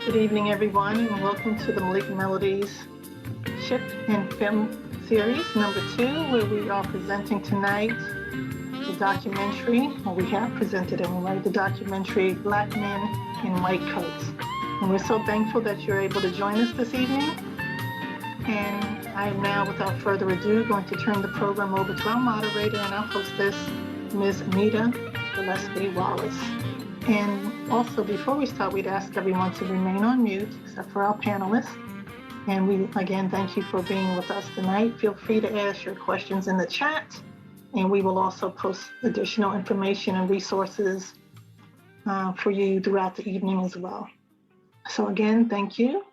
Good evening, everyone, and welcome to the Malik Melodies Chip and Film Series number 2, where we are presenting tonight the documentary, or we have presented anyway, the documentary Black Men in White Coats. And we're so thankful that you're able to join us this evening. And I am now, without further ado, going to turn the program over to our moderator and our hostess, Ms. Anita Gillespie-Wallace. And also, before we start, we'd ask everyone to remain on mute, except for our panelists. And we, again, thank you for being with us tonight. Feel free to ask your questions in the chat, and we will also post additional information and resources for you throughout the evening as well. So again, thank you.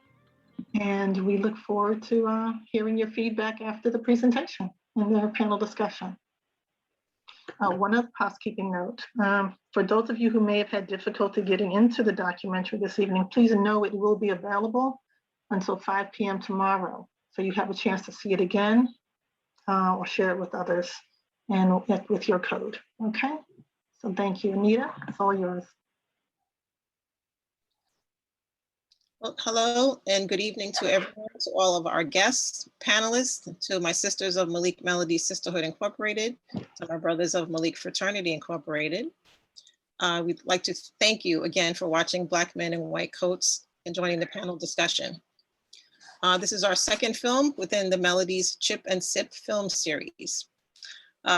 And we look forward to hearing your feedback after the presentation and their panel discussion. One other housekeeping note, for those of you who may have had difficulty getting into the documentary this evening, please know it will be available until 5 p.m. tomorrow. So you have a chance to see it again or share it with others and with your code, okay? So thank you, Anita, it's all yours. Well, hello and good evening to everyone, to all of our guests, panelists, to my sisters of Malik Melodies Sisterhood Incorporated, to my brothers of Malik Fraternity Incorporated. We'd like to thank you again for watching Black Men in White Coats and joining the panel discussion. This is our second film within the Melodies Chip and Sip film series.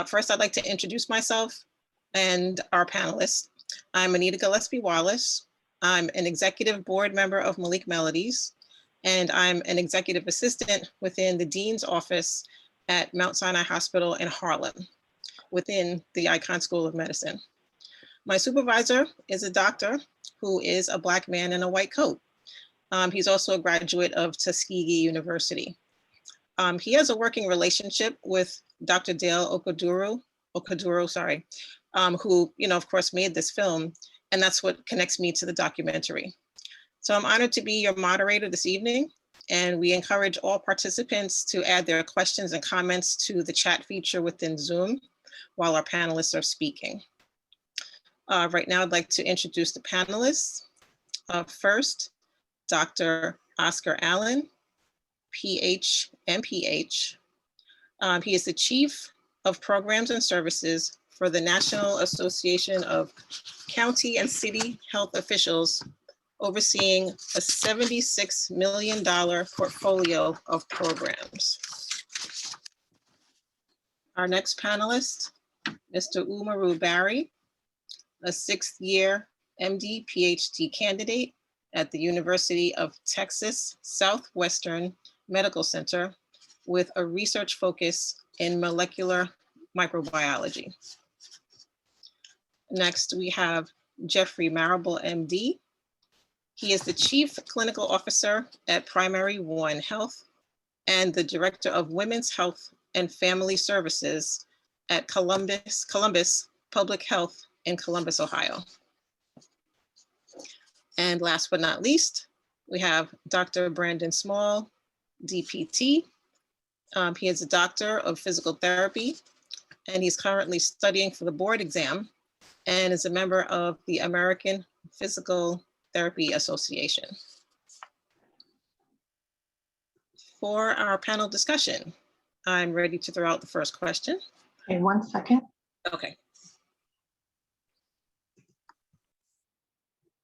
First, I'd like to introduce myself and our panelists. I'm Anita Gillespie-Wallace. I'm an executive board member of Malik Melodies, and I'm an executive assistant within the Dean's office at Mount Sinai Hospital in Harlem, within the Icahn School of Medicine. My supervisor is a doctor who is a Black man in a white coat. He's also a graduate of Tuskegee University. He has a working relationship with Dr. Dale Okuduru, who, of course, made this film. And that's what connects me to the documentary. So I'm honored to be your moderator this evening, and we encourage all participants to add their questions and comments to the chat feature within Zoom while our panelists are speaking. Right now, I'd like to introduce the panelists. First, Dr. Oscar Alleyne, Ph, MPH. He is the Chief of Programs and Services for the National Association of County and City Health Officials, overseeing a $76 million portfolio of programs. Our next panelist, Mr. Umaru Barrie, a 6th-year MD Ph.D. candidate at the University of Texas Southwestern Medical Center with a research focus in molecular microbiology. Next, we have Jeffrey Marable, MD. He is the Chief Clinical Officer at PrimaryOne Health and the Director of Women's Health and Family Services at Columbus Public Health in Columbus, Ohio. And last but not least, we have Dr. Brandon Small, DPT. He is a doctor of physical therapy, and he's currently studying for the board exam and is a member of the American Physical Therapy Association. For our panel discussion, I'm ready to throw out the first question. Okay, 1 second. Okay.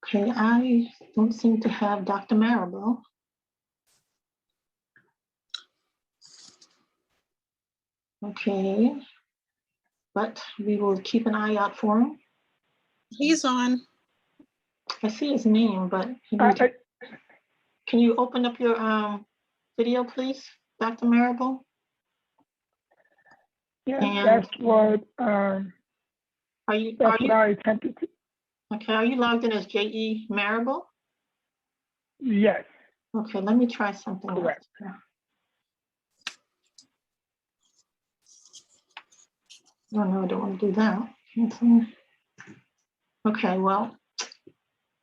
Okay, I don't seem to have Dr. Marable. Okay, but we will keep an eye out for him. He's on. I see his name, but can you open up your video, please, Dr. Marable? Yeah, that's what I attempted to. Okay, are you logged in as J.E. Marable? Yes. Okay, let me try something Correct. else. Oh no, I don't want to do that. Okay, well,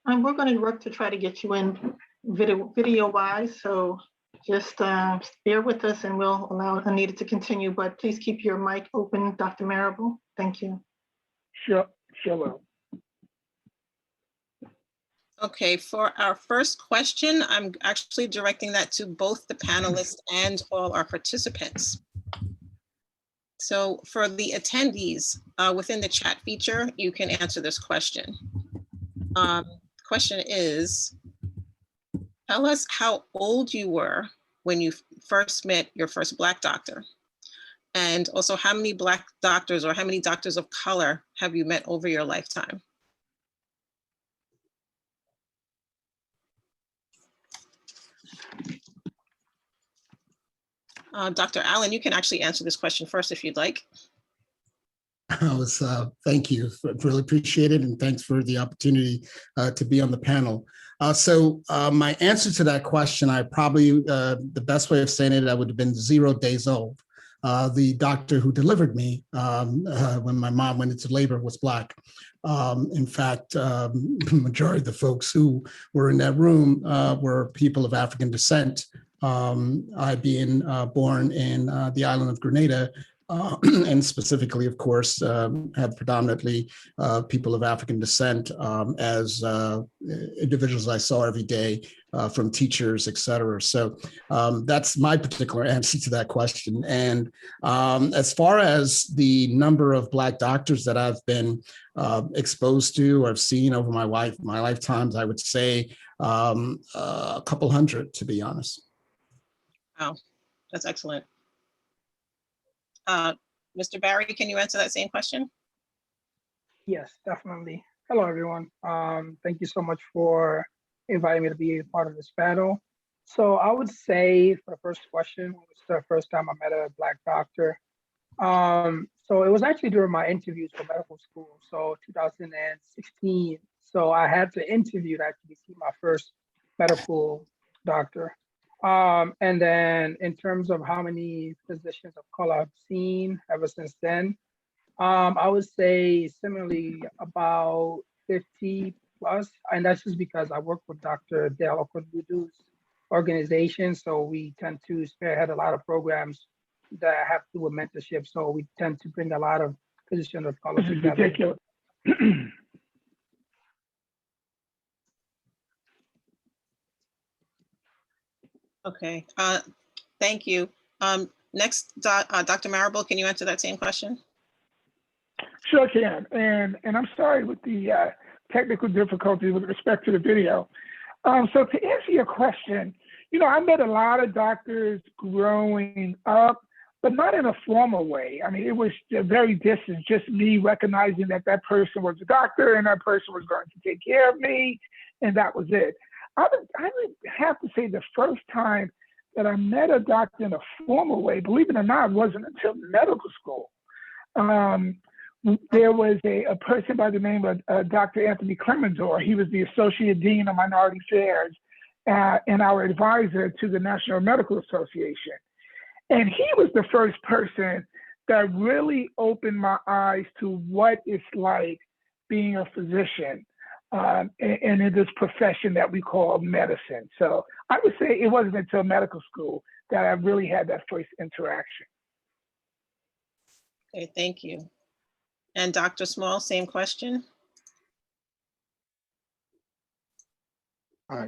we're going to work to try to get you in video-wise, so just bear with us and we'll allow Anita to continue, but please keep your mic open, Dr. Marable. Thank you. Sure will. Okay, for our first question, I'm actually directing that to both the panelists and all our participants. So for the attendees, within the chat feature, you can answer this question. Question is, tell us how old you were when you first met your first Black doctor. And also how many Black doctors or how many doctors of color have you met over your lifetime? Dr. Alleyne, you can actually answer this question first if you'd like. Thank you, really appreciate it, and thanks for the opportunity to be on the panel. My answer to that question, I probably, the best way of saying it, I would have been 0 days old. The doctor who delivered me when my mom went into labor was Black. In fact, the majority of the folks who were in that room were people of African descent. I being born in the island of Grenada, and specifically, of course, have predominantly people of African descent as individuals I saw every day from teachers, et cetera. So that's my particular answer to that question. And as far as the number of Black doctors that I've been exposed to or I've seen over my lifetimes, I would say a couple hundred, to be honest. Wow, that's excellent. Mr. Barrie, can you answer that same question? Yes, definitely. Hello, everyone. Thank you so much for inviting me to be a part of this panel. So I would say for the first question, it was the first time I met a Black doctor. So it was actually during my interviews for medical school, so 2016. So I had to interview to actually see my first medical doctor. And then in terms of how many physicians of color I've seen ever since then, I would say similarly about 50 plus, and that's just because I work with Dr. Dale Okodudu's organization, so we tend to spearhead a lot of programs that have to do with mentorship, so we tend to bring a lot of physicians of color together. Ridiculous. Okay, thank you. Next, Dr. Marable, can you answer that same question? Sure can. And I'm sorry with the technical difficulties with respect to the video. So to answer your question, you know, I met a lot of doctors growing up, but not in a formal way. I mean, it was very distant, just me recognizing that that person was a doctor and that person was going to take care of me, and that was it. I would have to say the first time that I met a doctor in a formal way, believe it or not, wasn't until medical school. There was a person by the name of Dr. Anthony Clemenzor. He was the Associate Dean of Minority Affairs and our advisor to the National Medical Association. And he was the first person that really opened my eyes to what it's like being a physician and in this profession that we call medicine. So I would say it wasn't until medical school that I really had that first interaction. Okay, thank you. And Dr. Small, same question.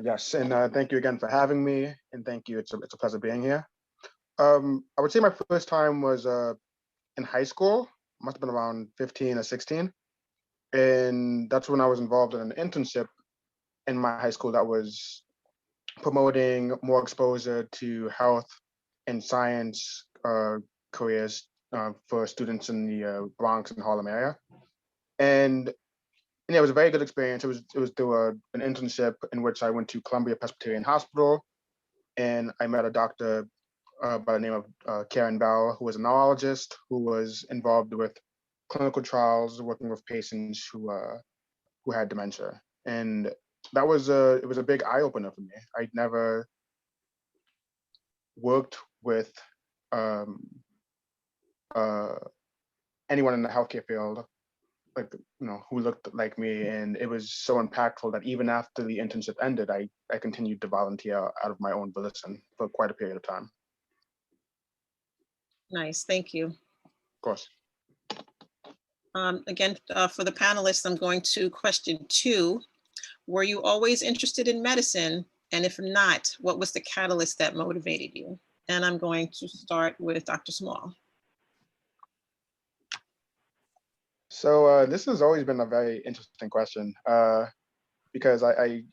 Yes, and thank you again for having me, and thank you. It's a pleasure being here. I would say my first time was in high school. Must have been around 15 or 16, and that's when I was involved in an internship in my high school that was promoting more exposure to health and science careers for students in the Bronx and Harlem area. And yeah, it was a very good experience. It was through an internship in which I went to Columbia Presbyterian Hospital, and I met a doctor by the name of Karen Bell, who was a neurologist who was involved with clinical trials, working with patients who had dementia. And that was it was a big eye opener for me. I'd never worked with anyone in the healthcare field, like, you know, who looked like me, and it was so impactful that even after the internship ended, I continued to volunteer out of my own volition for quite a period of time. Nice, thank you. Of course. Again, for the panelists, I'm going to question 2, Were you always interested in medicine? And if not, what was the catalyst that motivated you? And I'm going to start with Dr. Small. So this has always been a very interesting question because the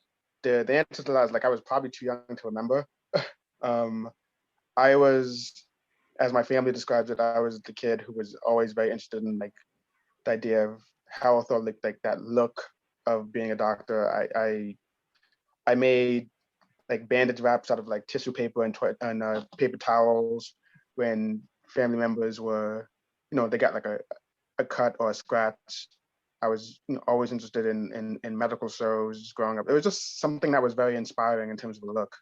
answer to that is like I was probably too young to remember. I was, as my family describes it, I was the kid who was always very interested in like the idea of health or like that look of being a doctor. I made like bandage wraps out of like tissue paper and paper towels when family members were, they got like a cut or a scratch. I was always interested in medical shows growing up. It was just something that was very inspiring in terms of the look.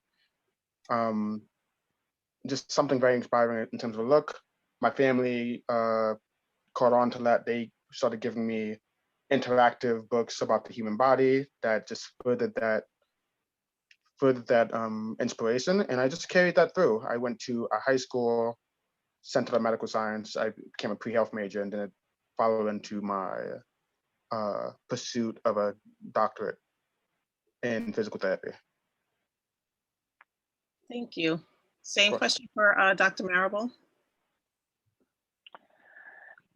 Just something very inspiring in terms of the look. My family caught on to that. They started giving me interactive books about the human body that just furthered that inspiration, and I just carried that through. I went to a high school Center of Medical Science. I became a pre-health major, and then it followed into my pursuit of a doctorate in physical therapy. Thank you. Same question for Dr. Marable.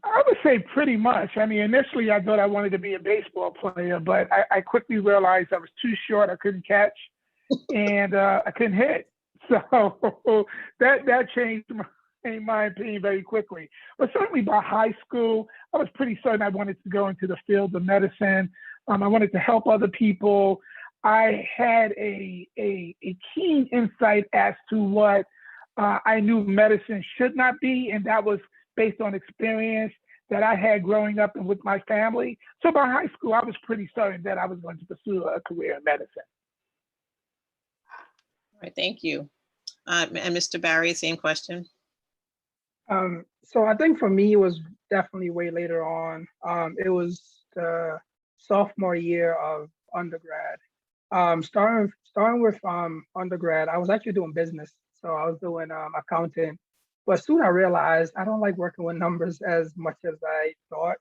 I would say pretty much. I mean, initially I thought I wanted to be a baseball player, but I quickly realized I was too short. I couldn't catch, and I couldn't hit. So that changed my opinion very quickly. But certainly by high school, I was pretty certain I wanted to go into the field of medicine. I wanted to help other people. I had a keen insight as to what I knew medicine should not be, and that was based on experience that I had growing up and with my family. So by high school, I was pretty certain that I was going to pursue a career in medicine. All right, thank you. And Mr. Barrie, same question. So I think for me, it was definitely way later on. It was the sophomore year of undergrad. Starting with undergrad, I was actually doing business. So I was doing accounting. But soon I realized I don't like working with numbers as much as I thought.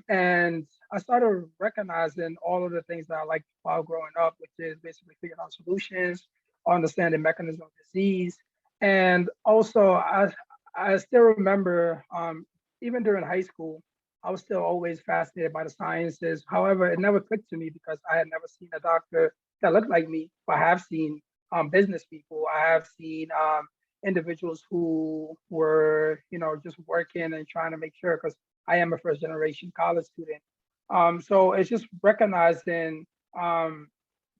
And I started recognizing all of the things that I liked while growing up, which is basically figuring out solutions, understanding mechanism of disease. And also, I still remember, even during high school, I was still always fascinated by the sciences. However, it never clicked to me because I had never seen a doctor that looked like me. But I have seen business people. I have seen individuals who were, just working and trying to make sure, because I am a first generation college student. So it's just recognizing,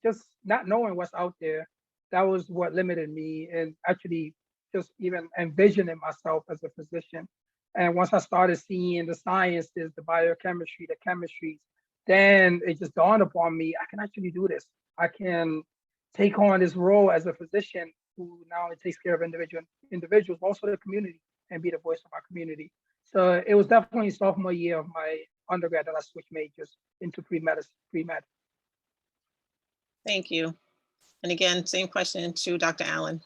just not knowing what's out there. That was what limited me, and actually just even envisioning myself as a physician. And once I started seeing the sciences, the biochemistry, the chemistries, then it just dawned upon me, I can actually do this. I can take on this role as a physician who not only takes care of individuals, but also the community, and be the voice of our community. So it was definitely sophomore year of my undergrad that I switched majors into pre-med. Thank you. And again, same question to Dr. Alleyne.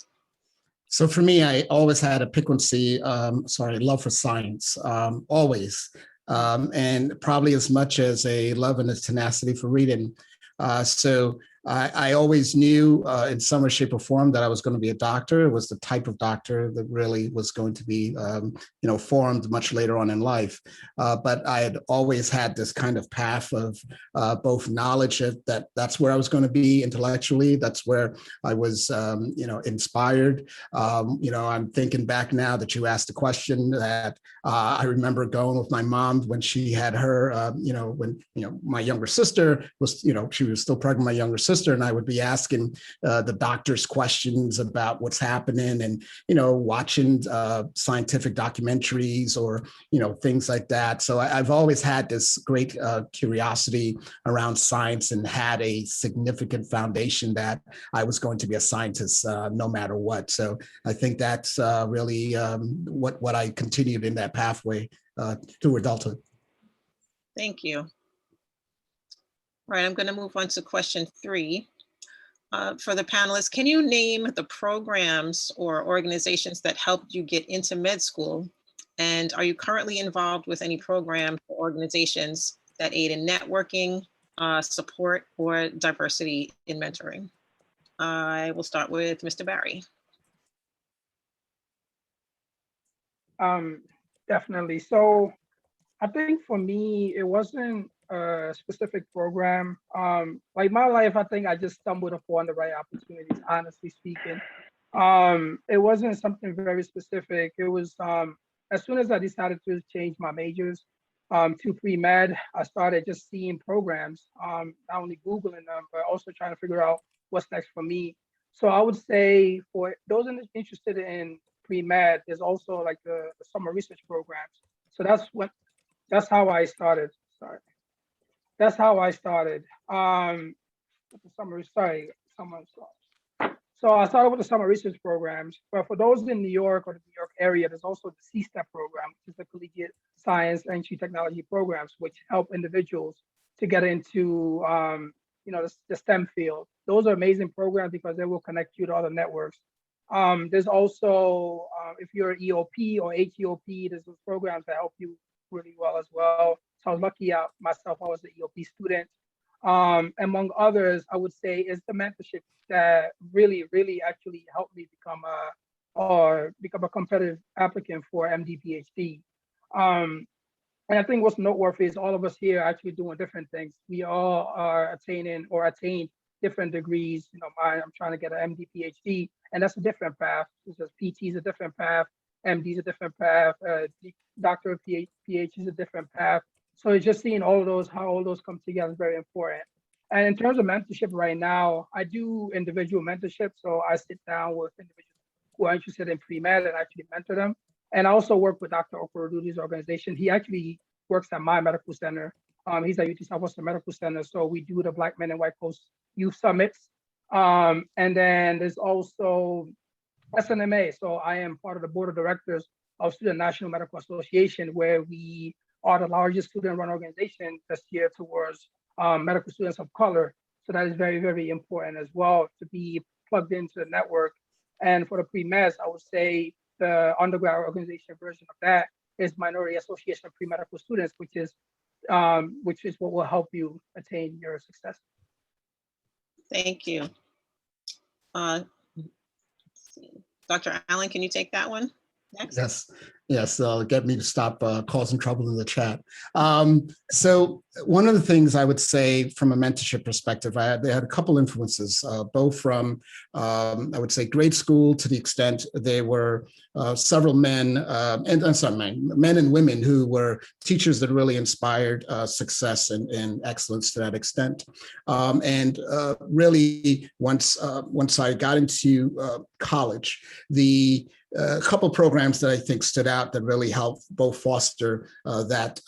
So for me, I always had a piquancy, love for science, always. And probably as much as a love and a tenacity for reading. So I always knew in some way, shape, or form that I was going to be a doctor. It was the type of doctor that really was going to be, formed much later on in life. But I had always had this kind of path of both knowledge that that's where I was going to be intellectually. That's where I was, inspired. I'm thinking back now that you asked the question that I remember going with my mom when she had her, when my younger sister was, she was still pregnant, my younger sister, and I would be asking the doctors questions about what's happening, and watching scientific documentaries or things like that. So I've always had this great curiosity around science, and had a significant foundation that I was going to be a scientist no matter what. So I think that's really what I continued in that pathway to adulthood. Thank you. All right, I'm going to move on to question 3. For the panelists, can you name the programs or organizations that helped you get into med school? And are you currently involved with any programs or organizations that aid in networking, support, or diversity in mentoring? I will start with Mr. Barrie. Definitely. So I think for me, it wasn't a specific program. Like my life, I think I just stumbled upon the right opportunities, honestly speaking. It wasn't something very specific. It was as soon as I decided to change my majors to pre-med, I started just seeing programs, not only Googling them, but also trying to figure out what's next for me. So I would say for those interested in pre-med, there's also like the summer research programs. So that's how I started. Sorry. That's how I started. With the summer, sorry, someone. So I started with the summer research programs, but for those in New York or the New York area, there's also the C-STEP program, which is the Collegiate Science and Technology programs, which help individuals to get into, the STEM field. Those are amazing programs because they will connect you to other networks. There's also, if you're an EOP or HEOP, there's those programs that help you really well as well. So I was lucky myself, I was an EOP student. Among others, I would say is the mentorship that really, really actually helped me become a competitive applicant for MD PhD. And I think what's noteworthy is all of us here are actually doing different things. We all are attaining or attained different degrees. I'm trying to get an MD PhD, and that's a different path. Because PT is a different path, MD is a different path, Doctor of PhD is a different path. So it's just seeing all of those, how all those come together is very important. And in terms of mentorship right now, I do individual mentorship. So I sit down with individuals who are interested in pre-med and actually mentor them. And I also work with Dr. Okurudu's organization. He actually works at my medical center. He's at UT Southwestern Medical Center. So we do the Black Men in White Coast Youth Summits. And then there's also SNMA. So I am part of the board of directors of Student National Medical Association, where we are the largest student-run organization this year towards medical students of color. So that is very, very important as well to be plugged into the network. And for the pre-meds, I would say the undergrad organization version of that is Minority Association of Pre-Medical Students, which is what will help you attain your success. Thank you. Dr. Alleyne, can you take that one next? Yes, get me to stop causing trouble in the chat. So one of the things I would say from a mentorship perspective, they had a couple influences, both from, I would say, grade school, to the extent there were several men and women who were teachers that really inspired success and excellence to that extent. Really, once I got into college, a couple programs that I think stood out that really helped both foster that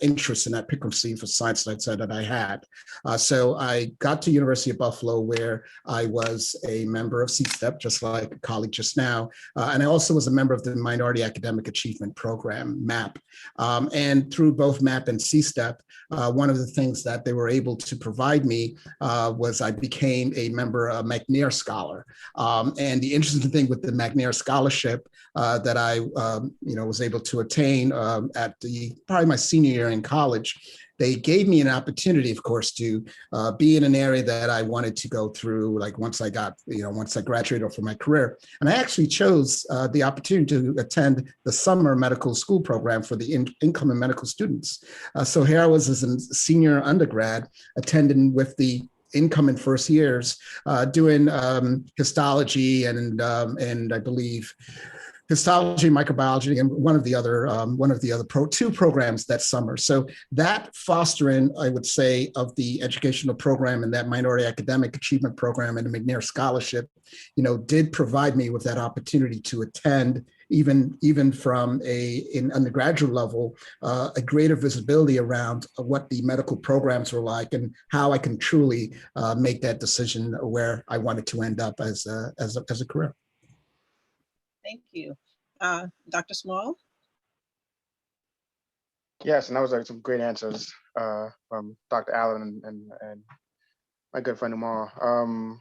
interest and that piquancy for science that I said that I had. So I got to University of Buffalo, where I was a member of C-STEP, just like a colleague just now. And I also was a member of the Minority Academic Achievement Program, MAP. And through both MAP and C-STEP, one of the things that they were able to provide me was I became a member, a McNair Scholar. And the interesting thing with the McNair Scholarship that I was able to attain at probably my senior year in college, they gave me an opportunity, of course, to be in an area that I wanted to go through, like once I graduated from my career. And I actually chose the opportunity to attend the summer medical school program for the incoming medical students. So here I was as a senior undergrad, attending with the incoming first years, doing histology and I believe histology, microbiology, and one of the other two programs that summer. So that fostering, I would say, of the educational program and that Minority Academic Achievement Program and the McNair Scholarship, did provide me with that opportunity to attend, even from an undergraduate level, a greater visibility around what the medical programs were like and how I can truly make that decision where I wanted to end up as a career. Thank you. Dr. Small? Yes, and that was like some great answers from Dr. Alleyne and my good friend Umaru.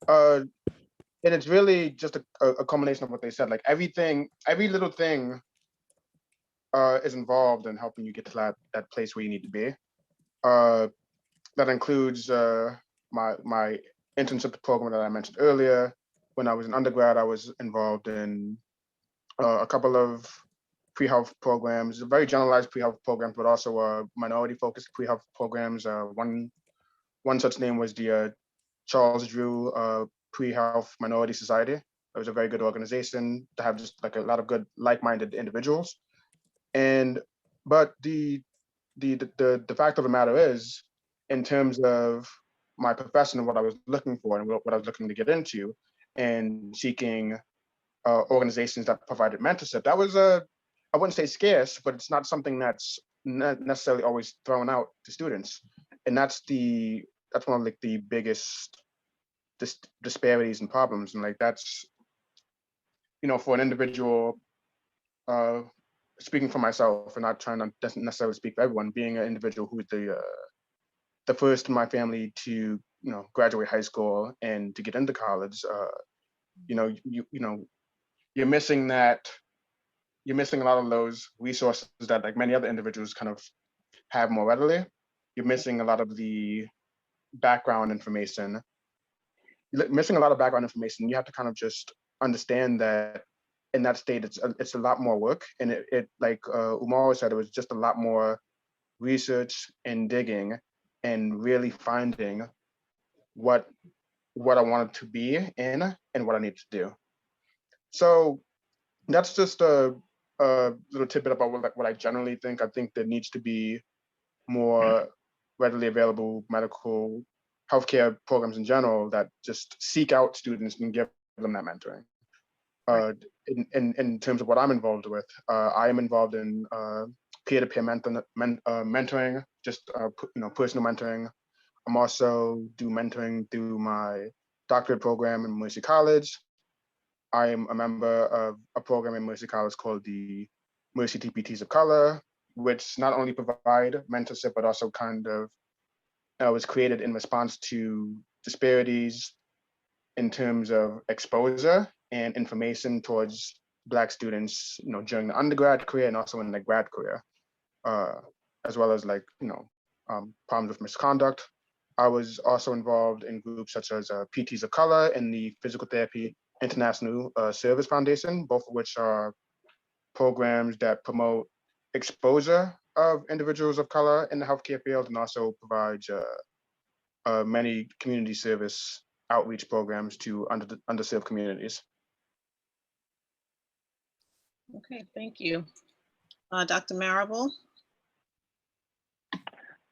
And it's really just a culmination of what they said. Like every little thing is involved in helping you get to that place where you need to be. that includes my internship program that I mentioned earlier. When I was in undergrad, I was involved in a couple of pre-health programs, very generalized pre-health programs, but also minority-focused pre-health programs. One such name was the Charles Drew Pre-Health Minority Society. It was a very good organization to have just like a lot of good like-minded individuals. But the fact of the matter is, in terms of my profession and what I was looking for and what I was looking to get into, and seeking organizations that provided mentorship, that was I wouldn't say scarce, but it's not something that's not necessarily always thrown out to students, and that's one of like the biggest disparities and problems. And like that's, for an individual, speaking for myself and not trying to necessarily speak for everyone, being an individual who's the first in my family to graduate high school and to get into college, you're missing a lot of those resources that like many other individuals kind of have more readily. You're missing a lot of the background information. You're missing a lot of background information. You have to kind of just understand that in that state, it's a lot more work. And it like Umaru said, it was just a lot more research and digging and really finding what I wanted to be in and what I need to do. So that's just a little tidbit about what I generally think. I think there needs to be more readily available medical healthcare programs in general that just seek out students and give them that mentoring. In terms of what I'm involved with, I am involved in peer-to-peer mentoring, just personal mentoring. I'm also do mentoring through my doctorate program in Mercy College. I am a member of a program in Mercy College called the Mercy TPTs of Color, which not only provide mentorship, but also kind of was created in response to disparities in terms of exposure and information towards Black students, during the undergrad career and also in the grad career, as well as problems with misconduct. I was also involved in groups such as PTs of Color and the Physical Therapy International Service Foundation, both of which are programs that promote exposure of individuals of color in the healthcare field and also provides many community service outreach programs to underserved communities. Okay, thank you. Dr. Marable?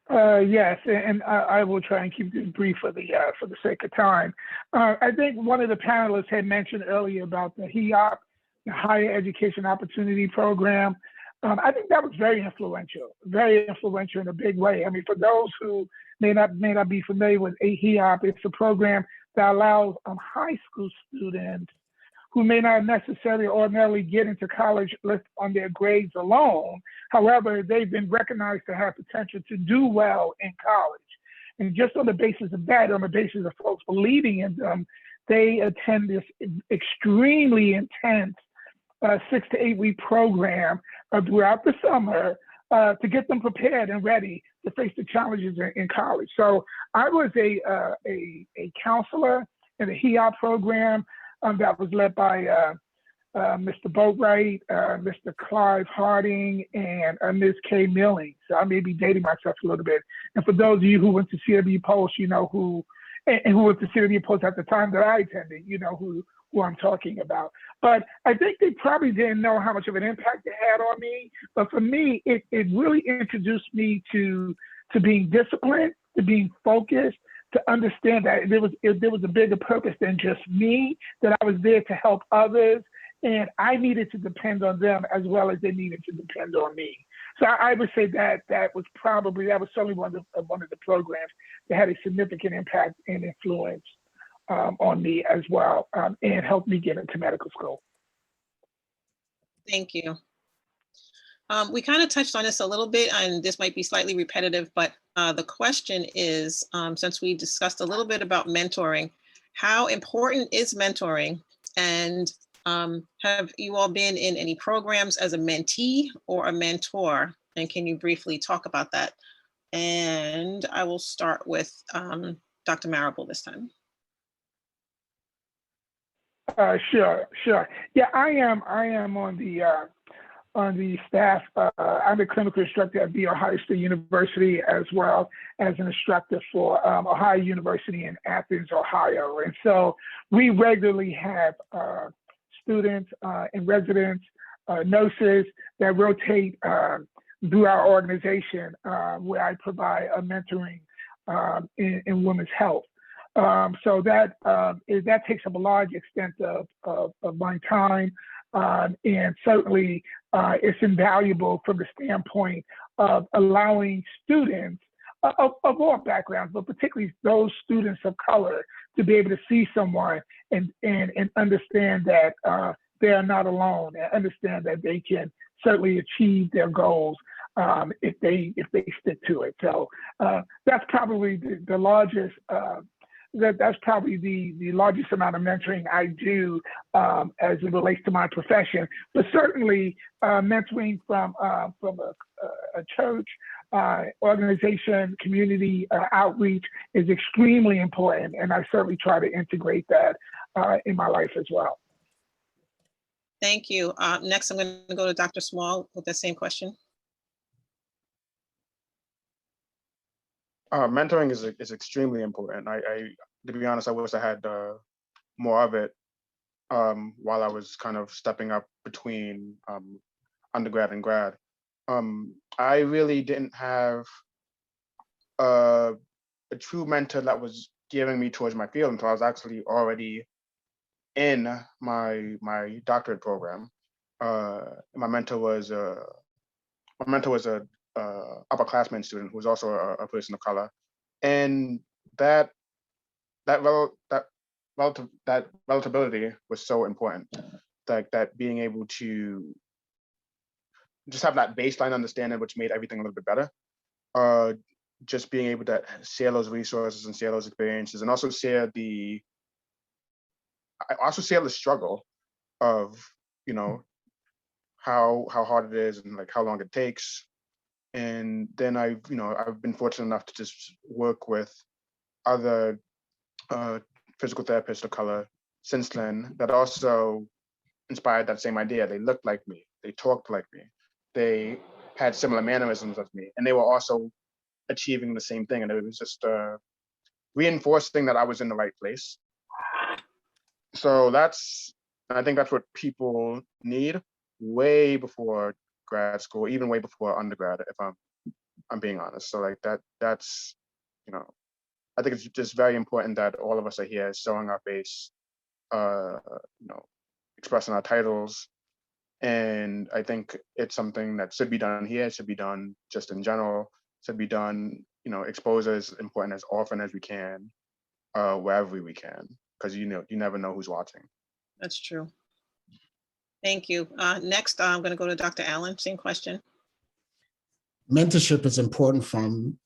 Yes, and I will try and keep it brief for the sake of time. I think one of the panelists had mentioned earlier about the HEOP, the Higher Education Opportunity Program. I think that was very influential in a big way. I mean, for those who may not be familiar with HEOP, it's a program that allows high school students who may not necessarily ordinarily get into college on their grades alone. However, they've been recognized to have potential to do well in college. And just on the basis of that, on the basis of folks believing in them, they attend this extremely intense 6 to 8 week program throughout the summer to get them prepared and ready to face the challenges in college. So I was a counselor in the HEOP program that was led by Mr. Boatwright, Mr. Clive Harding, and Ms. Kay Milling. So I may be dating myself a little bit. And for those of you who went to CW Post, who went to CW Post at the time that I attended, who I'm talking about. But I think they probably didn't know how much of an impact it had on me. But for me, it really introduced me to being disciplined, to being focused, to understand that there was a bigger purpose than just me, that I was there to help others, and I needed to depend on them as well as they needed to depend on me. So I would say that was certainly one of the programs that had a significant impact and influence on me as well, and helped me get into medical school. Thank you. We kind of touched on this a little bit, and this might be slightly repetitive, but the question is, since we discussed a little bit about mentoring, how important is mentoring? And have you all been in any programs as a mentee or a mentor? And can you briefly talk about that? And I will start with Dr. Marable this time. Sure. Yeah, I am on the staff. I'm a clinical instructor at The Ohio State University, as well as an instructor for Ohio University in Athens, Ohio. And so we regularly have students and residents, nurses that rotate through our organization, where I provide a mentoring in women's health. So that takes up a large extent of my time, and certainly it's invaluable from the standpoint of allowing students of all backgrounds, but particularly those students of color, to be able to see someone and understand that they are not alone, and understand that they can certainly achieve their goals if they stick to it. So that's probably the largest. That's probably the largest amount of mentoring I do as it relates to my profession. But certainly mentoring from a church, organization, community outreach is extremely important, and I certainly try to integrate that in my life as well. Thank you. Next, I'm going to go to Dr. Small with the same question. Mentoring is extremely important. To be honest, I wish I had more of it while I was kind of stepping up between undergrad and grad. I really didn't have a true mentor that was gearing me towards my field until I was actually already in my doctorate program. My mentor was a upperclassman student who was also a person of color, and that relatability was so important. That being able to just have that baseline understanding, which made everything a little bit better. Just being able to share those resources and share those experiences, and also share the struggle of, you know, how hard it is and like how long it takes. And then I've been fortunate enough to just work with other physical therapists of color since then that also inspired that same idea. They looked like me, they talked like me, they had similar mannerisms as me, and they were also achieving the same thing. And it was just reinforcing that I was in the right place. So I think that's what people need way before grad school, even way before undergrad, if I'm being honest. So like that's, you know, I think it's just very important that all of us are here showing our face, you know, expressing our titles. And I think it's something that should be done here, should be done just in general, should be done, you know, exposure is important as often as we can, wherever we can, because you never know who's watching. That's true. Thank you. Next, I'm going to go to Dr. Alleyne. Same question. Mentorship is important from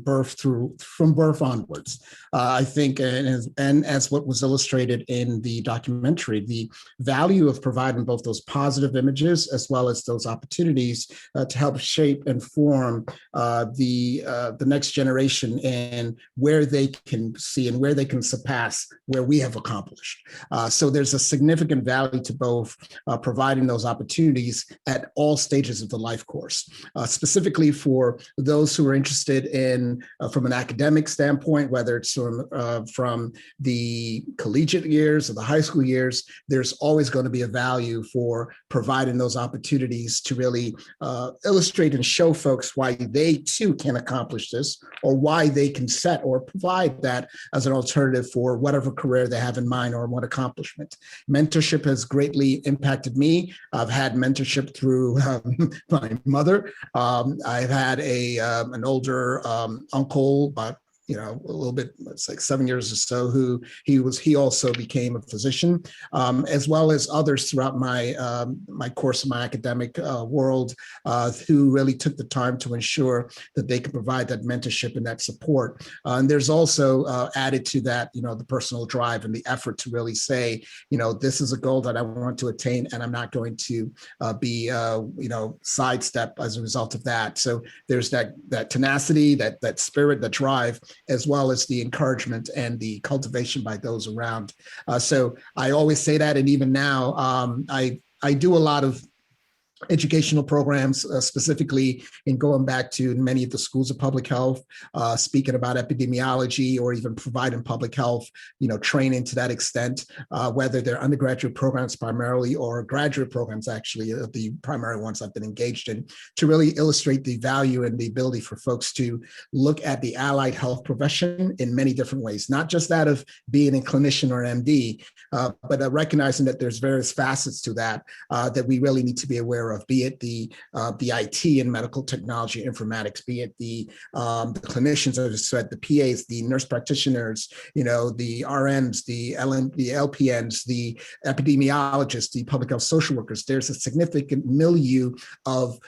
birth onwards. I think, and as what was illustrated in the documentary, the value of providing both those positive images as well as those opportunities to help shape and form the next generation and where they can see and where they can surpass where we have accomplished. So there's a significant value to both providing those opportunities at all stages of the life course, specifically for those who are interested in, from an academic standpoint, whether it's from the collegiate years or the high school years, there's always going to be a value for providing those opportunities to really illustrate and show folks why they too can accomplish this, or why they can set or provide that as an alternative for whatever career they have in mind or what accomplishment. Mentorship has greatly impacted me. I've had mentorship through my mother. I've had an older uncle, about a little bit, it's like 7 years or so, who he also became a physician, as well as others throughout my course, my academic world, who really took the time to ensure that they could provide that mentorship and that support. And there's also added to that, the personal drive and the effort to really say, this is a goal that I want to attain, and I'm not going to be, sidestep as a result of that. So there's that tenacity, that spirit, that drive, as well as the encouragement and the cultivation by those around. So I always say that, and even now, I do a lot of educational programs, specifically in going back to many of the schools of public health, speaking about epidemiology, or even providing public health, training to that extent, whether they're undergraduate programs primarily or graduate programs, actually, the primary ones I've been engaged in, to really illustrate the value and the ability for folks to look at the allied health profession in many different ways, not just that of being a clinician or MD, but recognizing that there's various facets to that that we really need to be aware of, be it the IT and medical technology, informatics, be it the clinicians, as I said, the PAs, the nurse practitioners, the RNs, the LPNs, the epidemiologists, the public health social workers. There's a significant milieu of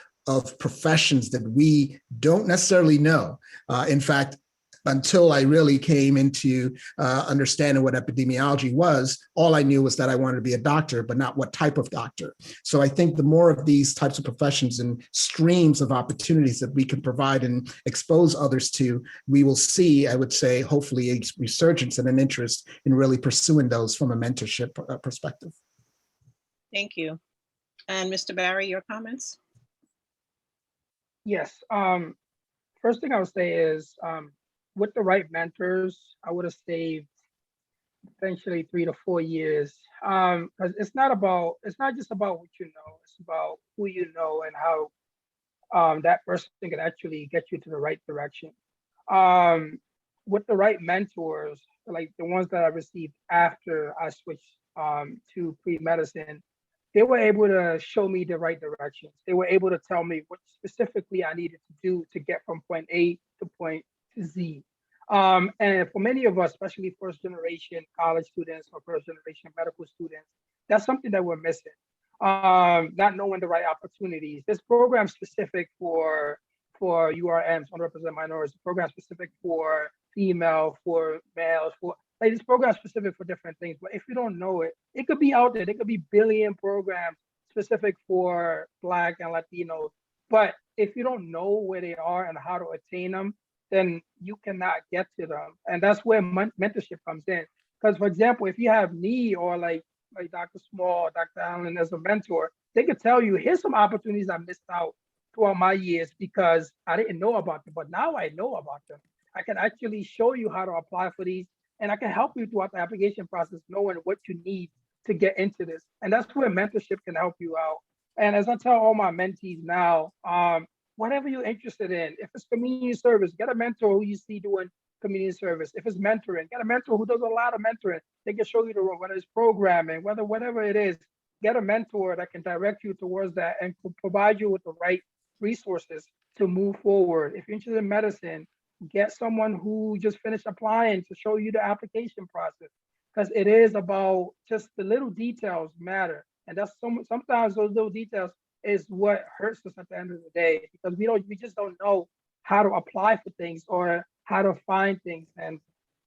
professions that we don't necessarily know. In fact, until I really came into understanding what epidemiology was, all I knew was that I wanted to be a doctor, but not what type of doctor. So I think the more of these types of professions and streams of opportunities that we can provide and expose others to, we will see, I would say, hopefully a resurgence and an interest in really pursuing those from a mentorship perspective. Thank you. And Mr. Barrie, your comments? Yes. First thing I would say is, with the right mentors, I would have saved potentially 3 to 4 years. Because it's not just about what you know, it's about who you know and how that person can actually get you to the right direction. With the right mentors, like the ones that I received after I switched to pre-medicine, they were able to show me the right directions. They were able to tell me what specifically I needed to do to get from point A to point Z. And for many of us, especially first generation college students or first generation medical students, that's something that we're missing. Not knowing the right opportunities. This program specific for URMs, unrepresented minorities, program specific for female, for males, this program specific for different things. But if you don't know it, it could be out there. There could be billion programs specific for Black and Latinos. But if you don't know where they are and how to attain them, then you cannot get to them. And that's where mentorship comes in. Because, for example, if you have me or like Dr. Small, Dr. Alleyne as a mentor, they could tell you, here's some opportunities I missed out throughout my years because I didn't know about them. But now I know about them. I can actually show you how to apply for these, and I can help you throughout the application process, knowing what you need to get into this. And that's where mentorship can help you out. And as I tell all my mentees now, whatever you're interested in, if it's community service, get a mentor who you see doing community service. If it's mentoring, get a mentor who does a lot of mentoring. They can show you the road, whether it's programming, whatever it is, get a mentor that can direct you towards that and provide you with the right resources to move forward. If you're interested in medicine, get someone who just finished applying to show you the application process, because it is about just the little details matter. And that's sometimes those little details is what hurts us at the end of the day, because we just don't know how to apply for things or how to find things. And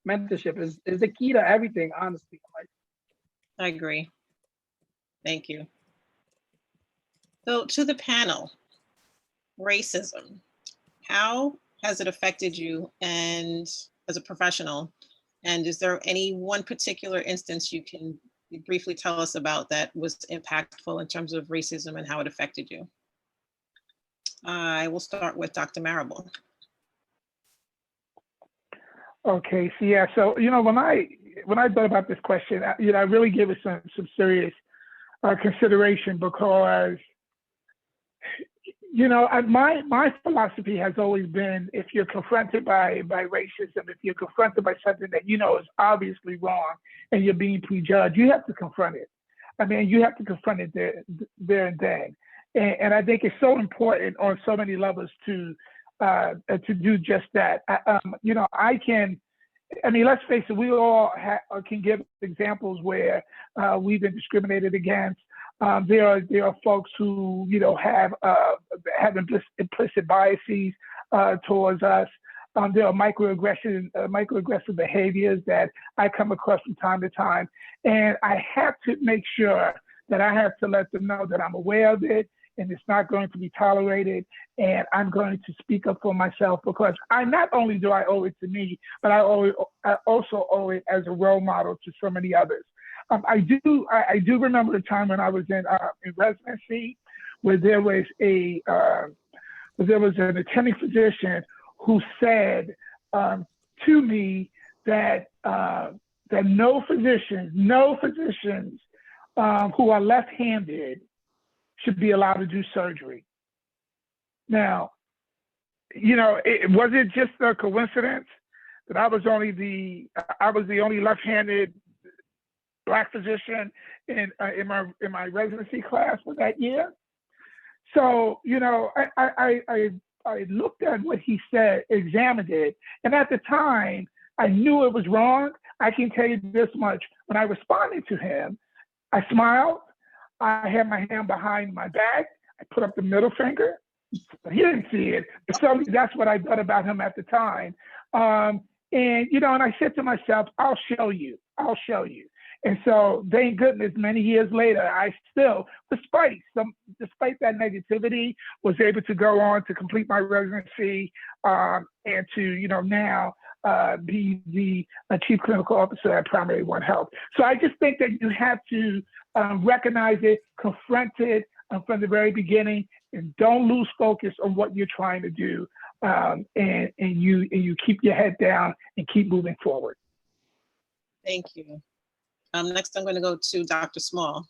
mentorship is the key to everything, honestly. I agree. Thank you. So to the panel, racism, how has it affected you and as a professional? And is there any one particular instance you can briefly tell us about that was impactful in terms of racism and how it affected you? I will start with Dr. Marable. Okay, so yeah, so when I thought about this question, I really gave it some serious consideration, because my philosophy has always been, if you're confronted by racism, if you're confronted by something that is obviously wrong and you're being prejudged, you have to confront it. I mean, you have to confront it there and then. And I think it's so important on so many levels to to do just that. You know, I mean, let's face it, we all can give examples where we've been discriminated against. There are folks who, you know, have implicit biases towards us. There are microaggressive behaviors that I come across from time to time. And I have to make sure that I have to let them know that I'm aware of it and it's not going to be tolerated. And I'm going to speak up for myself, because not only do I owe it to me, but I also owe it as a role model to so many others. I do remember a time when I was in residency where there was an attending physician who said to me that no physicians who are left-handed should be allowed to do surgery. Now, you know, was it just a coincidence that I was the only left-handed Black physician in my residency class for that year? So, you know, I looked at what he said, examined it, and at the time, I knew it was wrong. I can tell you this much: when I responded to him, I smiled, I had my hand behind my back, I put up the middle finger. He didn't see it, but certainly that's what I thought about him at the time. And, you know, and I said to myself, I'll show you. And so, thank goodness, many years later, I still, despite that negativity, was able to go on to complete my residency and to, you know, now be the Chief Clinical Officer at PrimaryOne Health. So I just think that you have to recognize it, confront it from the very beginning, and don't lose focus on what you're trying to do, and you keep your head down and keep moving forward. Thank you. Next, I'm going to go to Dr. Small.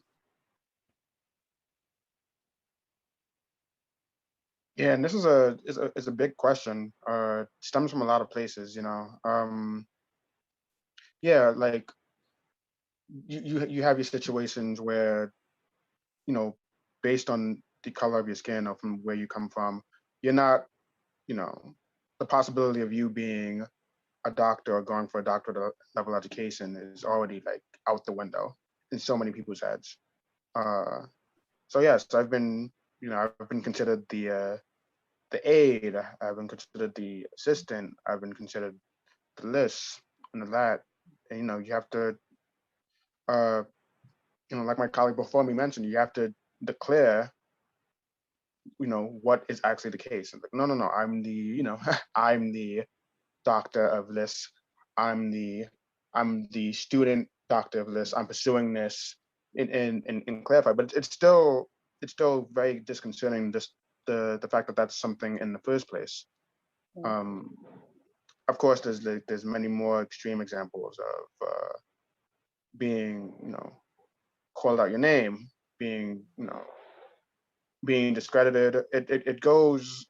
Yeah, and this is a big question. Stems from a lot of places, you know. Yeah, like you have your situations where, you know, based on the color of your skin or from where you come from, you're not, you know, the possibility of you being a doctor or going for a doctorate level education is already like out the window in so many people's heads. So yes, I've been considered the aide, I've been considered the assistant, I've been considered the this and the that. And, you know, you have to, you know, like my colleague before me mentioned, you have to declare, you know, what is actually the case. And like, no, I'm the, you know, I'm the doctor of this. I'm the student doctor of this. I'm pursuing this and clarify. But it's still very disconcerting, just the fact that that's something in the first place. Of course, there's many more extreme examples of being, you know, called out your name, being, you know, being discredited. It goes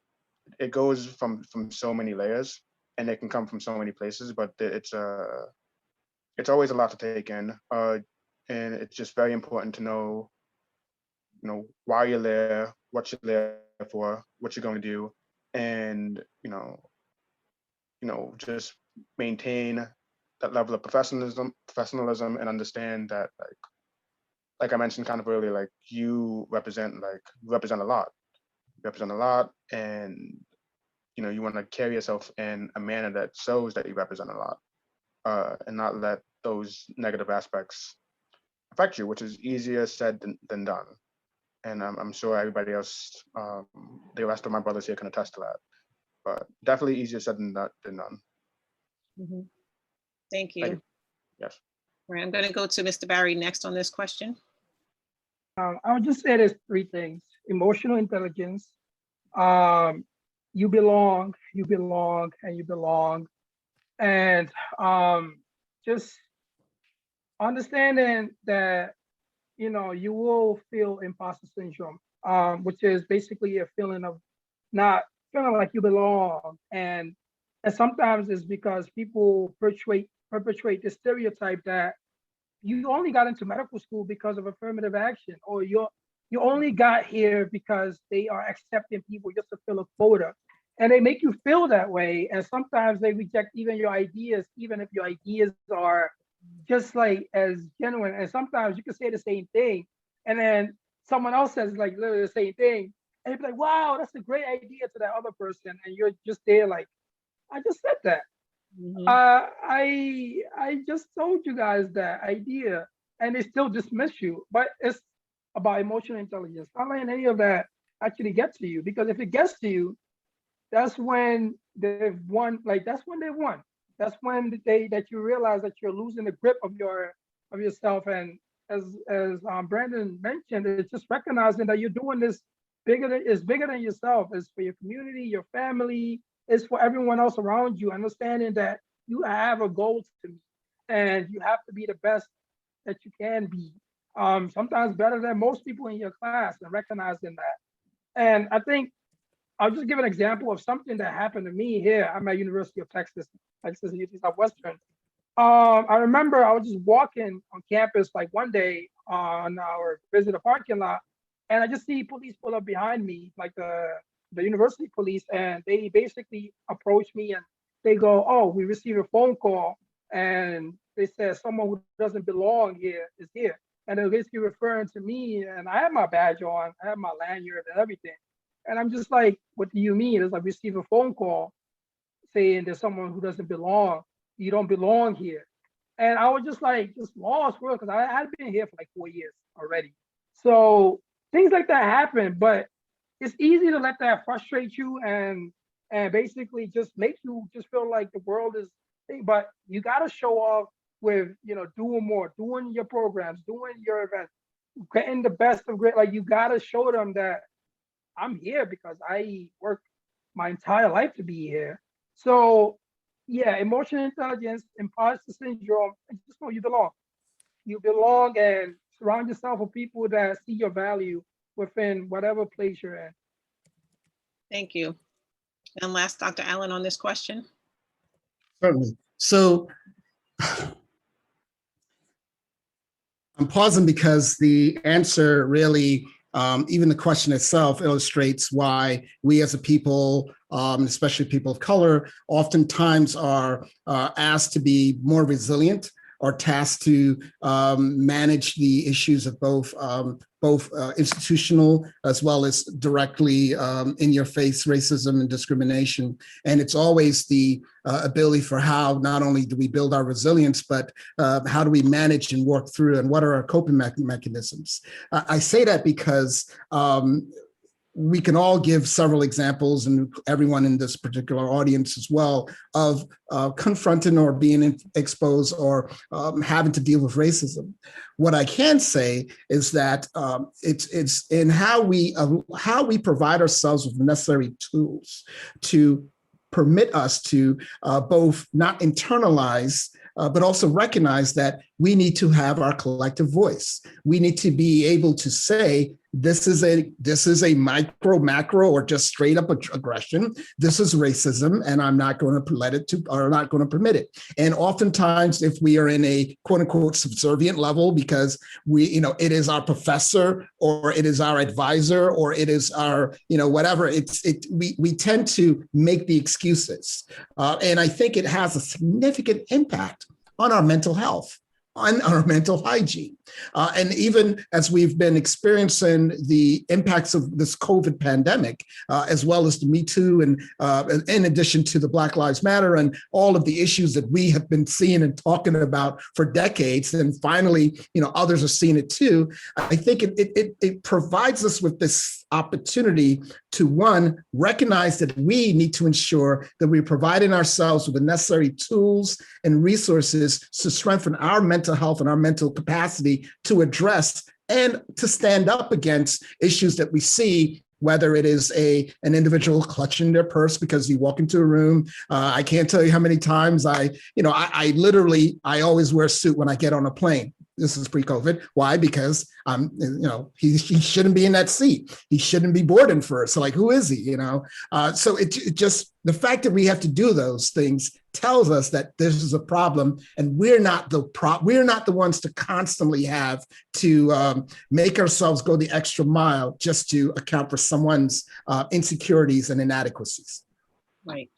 from so many layers, and it can come from so many places, but it's always a lot to take in, and it's just very important to know, you know, why you're there, what you're there for, what you're going to do, and you know, just maintain that level of professionalism, and understand that, like I mentioned kind of earlier, like you represent a lot, and you know, you want to carry yourself in a manner that shows that you represent a lot, and not let those negative aspects affect you, which is easier said than done. And I'm sure everybody else, the rest of my brothers here can attest to that. But definitely easier said than done. Mm-hmm. Thank you. Thank you. Yes. All right, I'm going to go to Mr. Barrie next on this question. I would just say there's three things: emotional intelligence, you belong, and you belong, and just understanding that, you know, you will feel imposter syndrome, which is basically a feeling of not feeling like you belong, and sometimes it's because people perpetuate this stereotype that you only got into medical school because of affirmative action, or you only got here because they are accepting people just to fill a quota. and they make you feel that way. And sometimes they reject even your ideas, even if your ideas are just like as genuine. And sometimes you can say the same thing, and then someone else says like literally the same thing, and you'd be like, wow, that's a great idea to that other person. And you're just there like, I just said that. Mhm. I just told you guys that idea, and they still dismiss you. But it's about emotional intelligence. Not letting any of that actually get to you, because if it gets to you, that's when they've won. Like that's when they won. That's when that you realize that you're losing the grip of yourself. And as Brandon mentioned, it's just recognizing that you're doing this bigger than yourself. It's for your community, your family. It's for everyone else around you. Understanding that you have a goal to meet, and you have to be the best that you can be. Sometimes better than most people in your class, and recognizing that. And I think I'll just give an example of something that happened to me here. I'm at University of Texas Southwestern. I remember I was just walking on campus like one day on our visitor parking lot, and I just see police pull up behind me, like the university police, and they basically approach me and they go, "Oh, we received a phone call, and they said someone who doesn't belong here is here." And they're basically referring to me, and I have my badge on, I have my lanyard and everything. And I'm just like, what do you mean? It's like receive a phone call saying there's someone who doesn't belong. You don't belong here. And I was just like, just lost for because I had been here for like 4 years already. So things like that happen, but it's easy to let that frustrate you and basically just make you just feel like the world is thing. But you got to show off with, doing more, doing your programs, doing your events, getting the best of great. Like you got to show them that I'm here because I worked my entire life to be here. So yeah, emotional intelligence, imposter syndrome, and just know you belong. You belong, and surround yourself with people that see your value within whatever place you're in. Thank you. And last, Dr. Alleyne, on this question. Certainly. So I'm pausing because the answer really, even the question itself, illustrates why we as a people, especially people of color, oftentimes are asked to be more resilient or tasked to manage the issues of both institutional as well as directly in your face racism and discrimination. And it's always the ability for how not only do we build our resilience, but how do we manage and work through, and what are our coping mechanisms? I say that because we can all give several examples, and everyone in this particular audience as well, of confronting or being exposed or having to deal with racism. What I can say is that it's in how we provide ourselves with the necessary tools to permit us to both not internalize, but also recognize that we need to have our collective voice. We need to be able to say, this is a micro, macro, or just straight up aggression. This is racism, and I'm not going to not going to permit it. And oftentimes, if we are in a quote unquote subservient level, because it is our professor, or it is our advisor, or it is our, whatever, we tend to make the excuses. And I think it has a significant impact on our mental health, on our mental hygiene. And even as we've been experiencing the impacts of this COVID pandemic, as well as the Me Too, and in addition to the Black Lives Matter and all of the issues that we have been seeing and talking about for decades, and finally, others are seeing it too, I think it provides us with this opportunity to, one, recognize that we need to ensure that we're providing ourselves with the necessary tools and resources to strengthen our mental health and our mental capacity to address and to stand up against issues that we see, whether it is an individual clutching their purse because you walk into a room. I can't tell you how many times I always wear a suit when I get on a plane. This is pre-COVID. Why? Because he shouldn't be in that seat. He shouldn't be boarding first. So like, who is he? So it just, the fact that we have to do those things tells us that this is a problem, and we're not the ones to constantly have to make ourselves go the extra mile just to account for someone's insecurities and inadequacies. Right.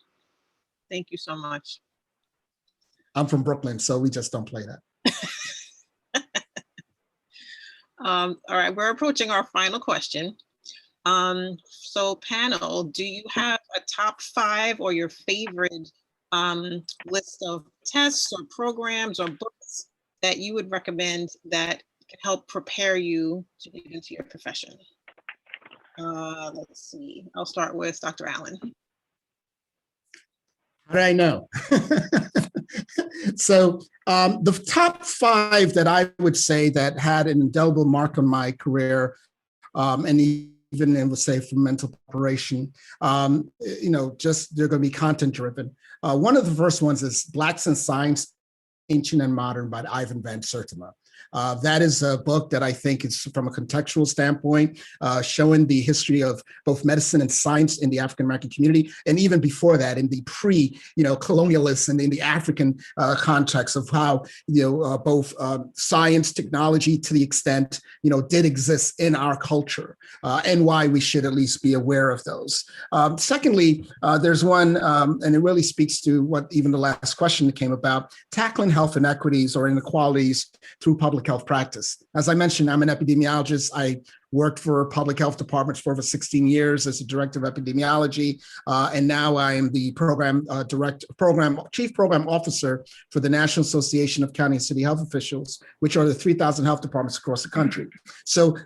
Thank you so much. I'm from Brooklyn, so we just don't play that. All right, we're approaching our final question. So panel, do you have a top 5 or your favorite list of tests or programs or books that you would recommend that can help prepare you to get into your profession? Let's see, I'll start with Dr. Alleyne. How do I know? So the top 5 that I would say that had an indelible mark on my career, and even I would say for mental preparation, just they're going to be content driven. One of the first ones is Blacks in Science, Ancient and Modern by Ivan Van Sertima. That is a book that I think is, from a contextual standpoint, showing the history of both medicine and science in the African-American community, and even before that, in the colonialist and in the African context of how, both science, technology, to the extent, did exist in our culture, and why we should at least be aware of those. Secondly, there's one, and it really speaks to what even the last question came about, tackling health inequities or inequalities through public health practice. As I mentioned, I'm an epidemiologist. I worked for public health departments for over 16 years as a director of epidemiology, and now I am the chief program officer for the National Association of County and City Health Officials, which are the 3,000 health departments across the country. So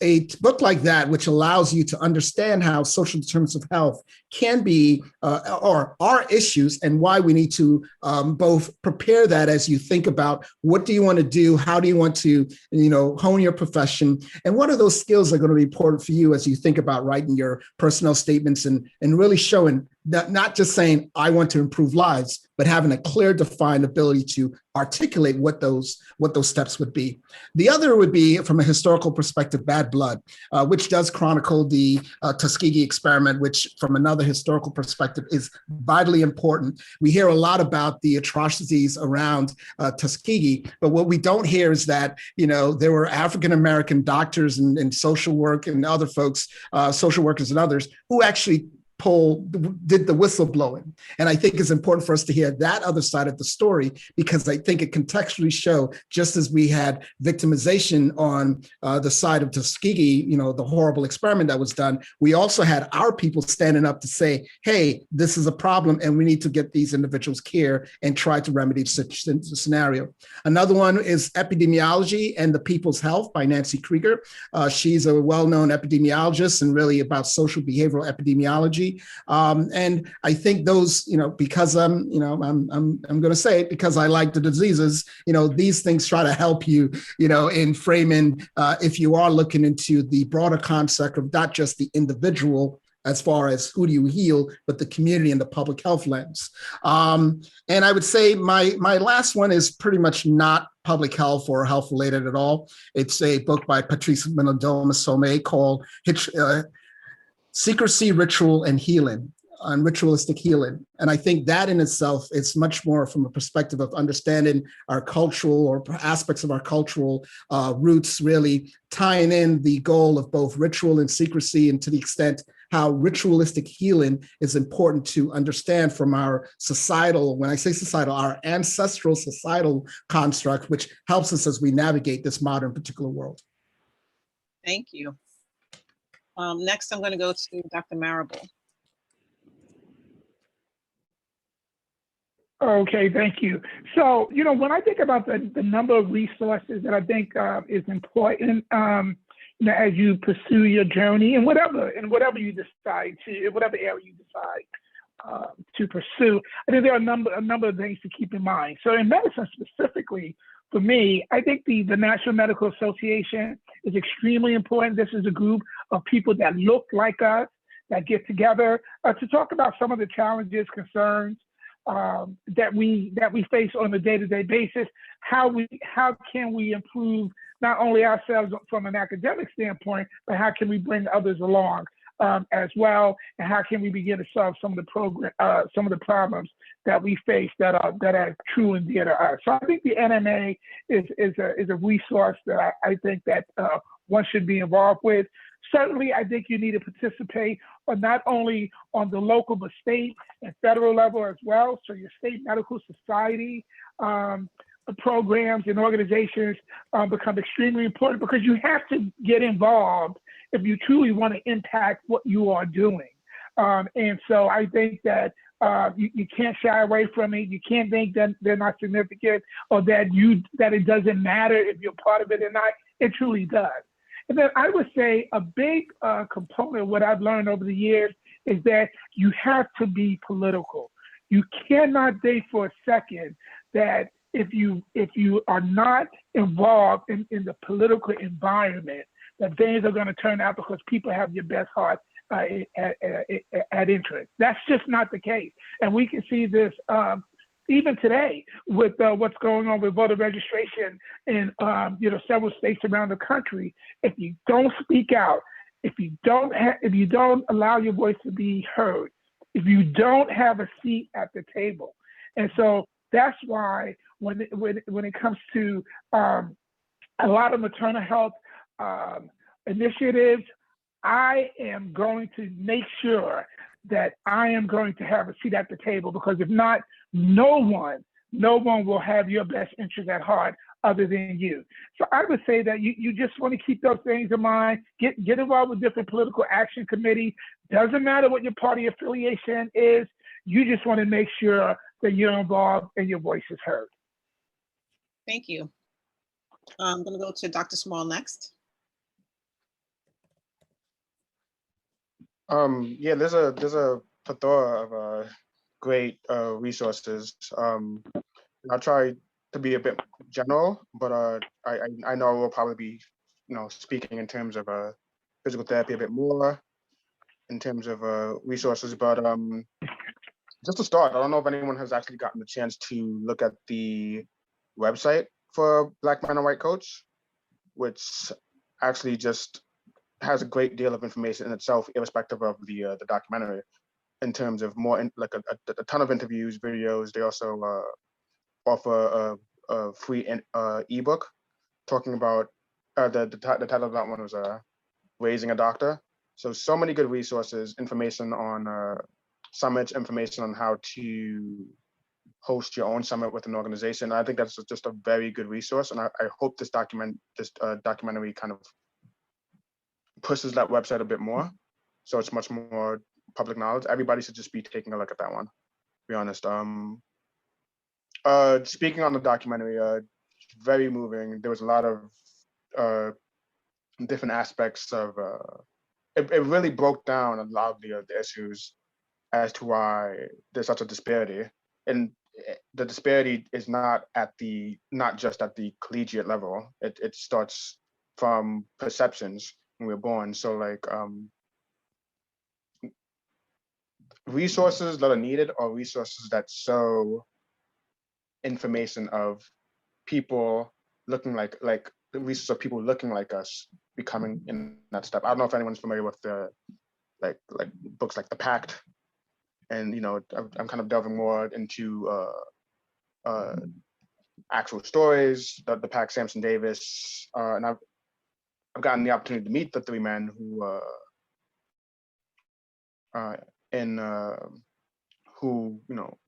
a book like that, which allows you to understand how social determinants of health can be or are issues, and why we need to both prepare that as you think about what do you want to do, how do you want to hone your profession, and what are those skills that are going to be important for you as you think about writing your personnel statements and really showing that, not just saying I want to improve lives, but having a clear, defined ability to articulate what those steps would be. The other would be, from a historical perspective, Bad Blood, which does chronicle the Tuskegee experiment, which from another historical perspective is vitally important. We hear a lot about the atrocities around Tuskegee, but what we don't hear is that there were African-American doctors and social work and other folks, social workers and others, who actually did the whistleblowing. And I think it's important for us to hear that other side of the story, because I think it contextually shows, just as we had victimization on the side of Tuskegee, the horrible experiment that was done, we also had our people standing up to say, hey, this is a problem and we need to get these individuals care and try to remedy such a scenario. Another one is Epidemiology and the People's Health by Nancy Krieger. She's a well-known epidemiologist and really about social behavioral epidemiology. And I think those, because I'm going to say it, because I like the diseases, these things try to help you, in framing, if you are looking into the broader concept of not just the individual, as far as who do you heal, but the community and the public health lens. And I would say my last one is pretty much not public health or health related at all. It's a book by Patrice Mendoza-Somé called Secrecy, Ritual, and Healing, on ritualistic healing. And I think that in itself is much more from a perspective of understanding our cultural or aspects of our cultural roots, really tying in the goal of both ritual and secrecy, and to the extent how ritualistic healing is important to understand from our societal, when I say societal, our ancestral societal construct, which helps us as we navigate this modern particular world. Thank you. Next, I'm going to go to Dr. Marable. Okay, thank you. So, when I think about the number of resources that I think is important, as you pursue your journey and whatever you decide to, whatever area you decide to pursue, I think there are a number of things to keep in mind. So, in medicine specifically, for me, I think the National Medical Association is extremely important. This is a group of people that look like us, that get together to talk about some of the challenges, concerns that we face on a day-to-day basis. How can we improve not only ourselves from an academic standpoint, but how can we bring others along as well, and how can we begin to solve some of the problems that we face that are true and dear to us. So I think the NMA is a resource that I think that one should be involved with. certainly I think you need to participate, but not only on the local, but state and federal level as well. So your state medical society programs and organizations become extremely important, because you have to get involved if you truly want to impact what you are doing. And so I think that you can't shy away from it. You can't think that they're not significant, or that it doesn't matter if you're part of it or not. It truly does. And then I would say a big component of what I've learned over the years is that you have to be political. You cannot think for a second that if you are not involved in the political environment, that things are going to turn out because people have your best heart at interest. That's just not the case. And we can see this even today with what's going on with voter registration in several states around the country. If you don't speak out, if you don't allow your voice to be heard, if you don't have a seat at the table. And so that's why when it comes to a lot of maternal health initiatives, I am going to make sure that I am going to have a seat at the table, because if not, no one will have your best interest at heart other than you. So I would say that you just want to keep those things in mind. Get involved with different political action committees. Doesn't matter what your party affiliation is. You just want to make sure that you're involved and your voice is heard. Thank you. I'm going to go to Dr. Small next. Yeah, there's a plethora of great resources. I'll try to be a bit general, but I know we'll probably be, speaking in terms of physical therapy a bit more, in terms of resources. But just to start, I don't know if anyone has actually gotten the chance to look at the website for Black Man and White Coach, which actually just has a great deal of information in itself, irrespective of the documentary, in terms of more like a ton of interviews, videos. They also offer a free ebook talking about the title of that one was Raising a Doctor. So many good resources, information on summits, information on how to host your own summit with an organization. I think that's just a very good resource, and I hope this documentary kind of pushes that website a bit more, so it's much more public knowledge. Everybody should just be taking a look at that one, to be honest. Speaking on the documentary, very moving. There was a lot of different aspects of it really broke down a lot of the issues as to why there's such a disparity. And the disparity is not just at the collegiate level. It starts from perceptions when we're born. So like resources that are needed are resources that show information of people looking like the resources of people looking like us becoming in that step. I don't know if anyone's familiar with the like books like The Pact, and I'm kind of delving more into actual stories, the Pact, Samson Davis, and I've gotten the opportunity to meet the three men who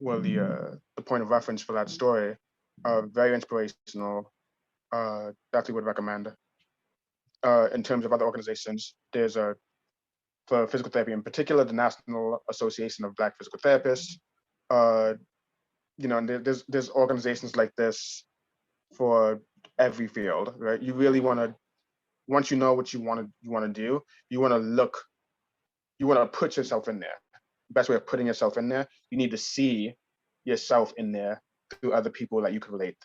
were the point of reference for that story. Very inspirational. Definitely would recommend. In terms of other organizations, there's for physical therapy in particular, the National Association of Black Physical Therapists. And there's organizations like this for every field, right? You really want to, once you know what you want to do, you want to put yourself in there. Best way of putting yourself in there, you need to see yourself in there through other people that you can relate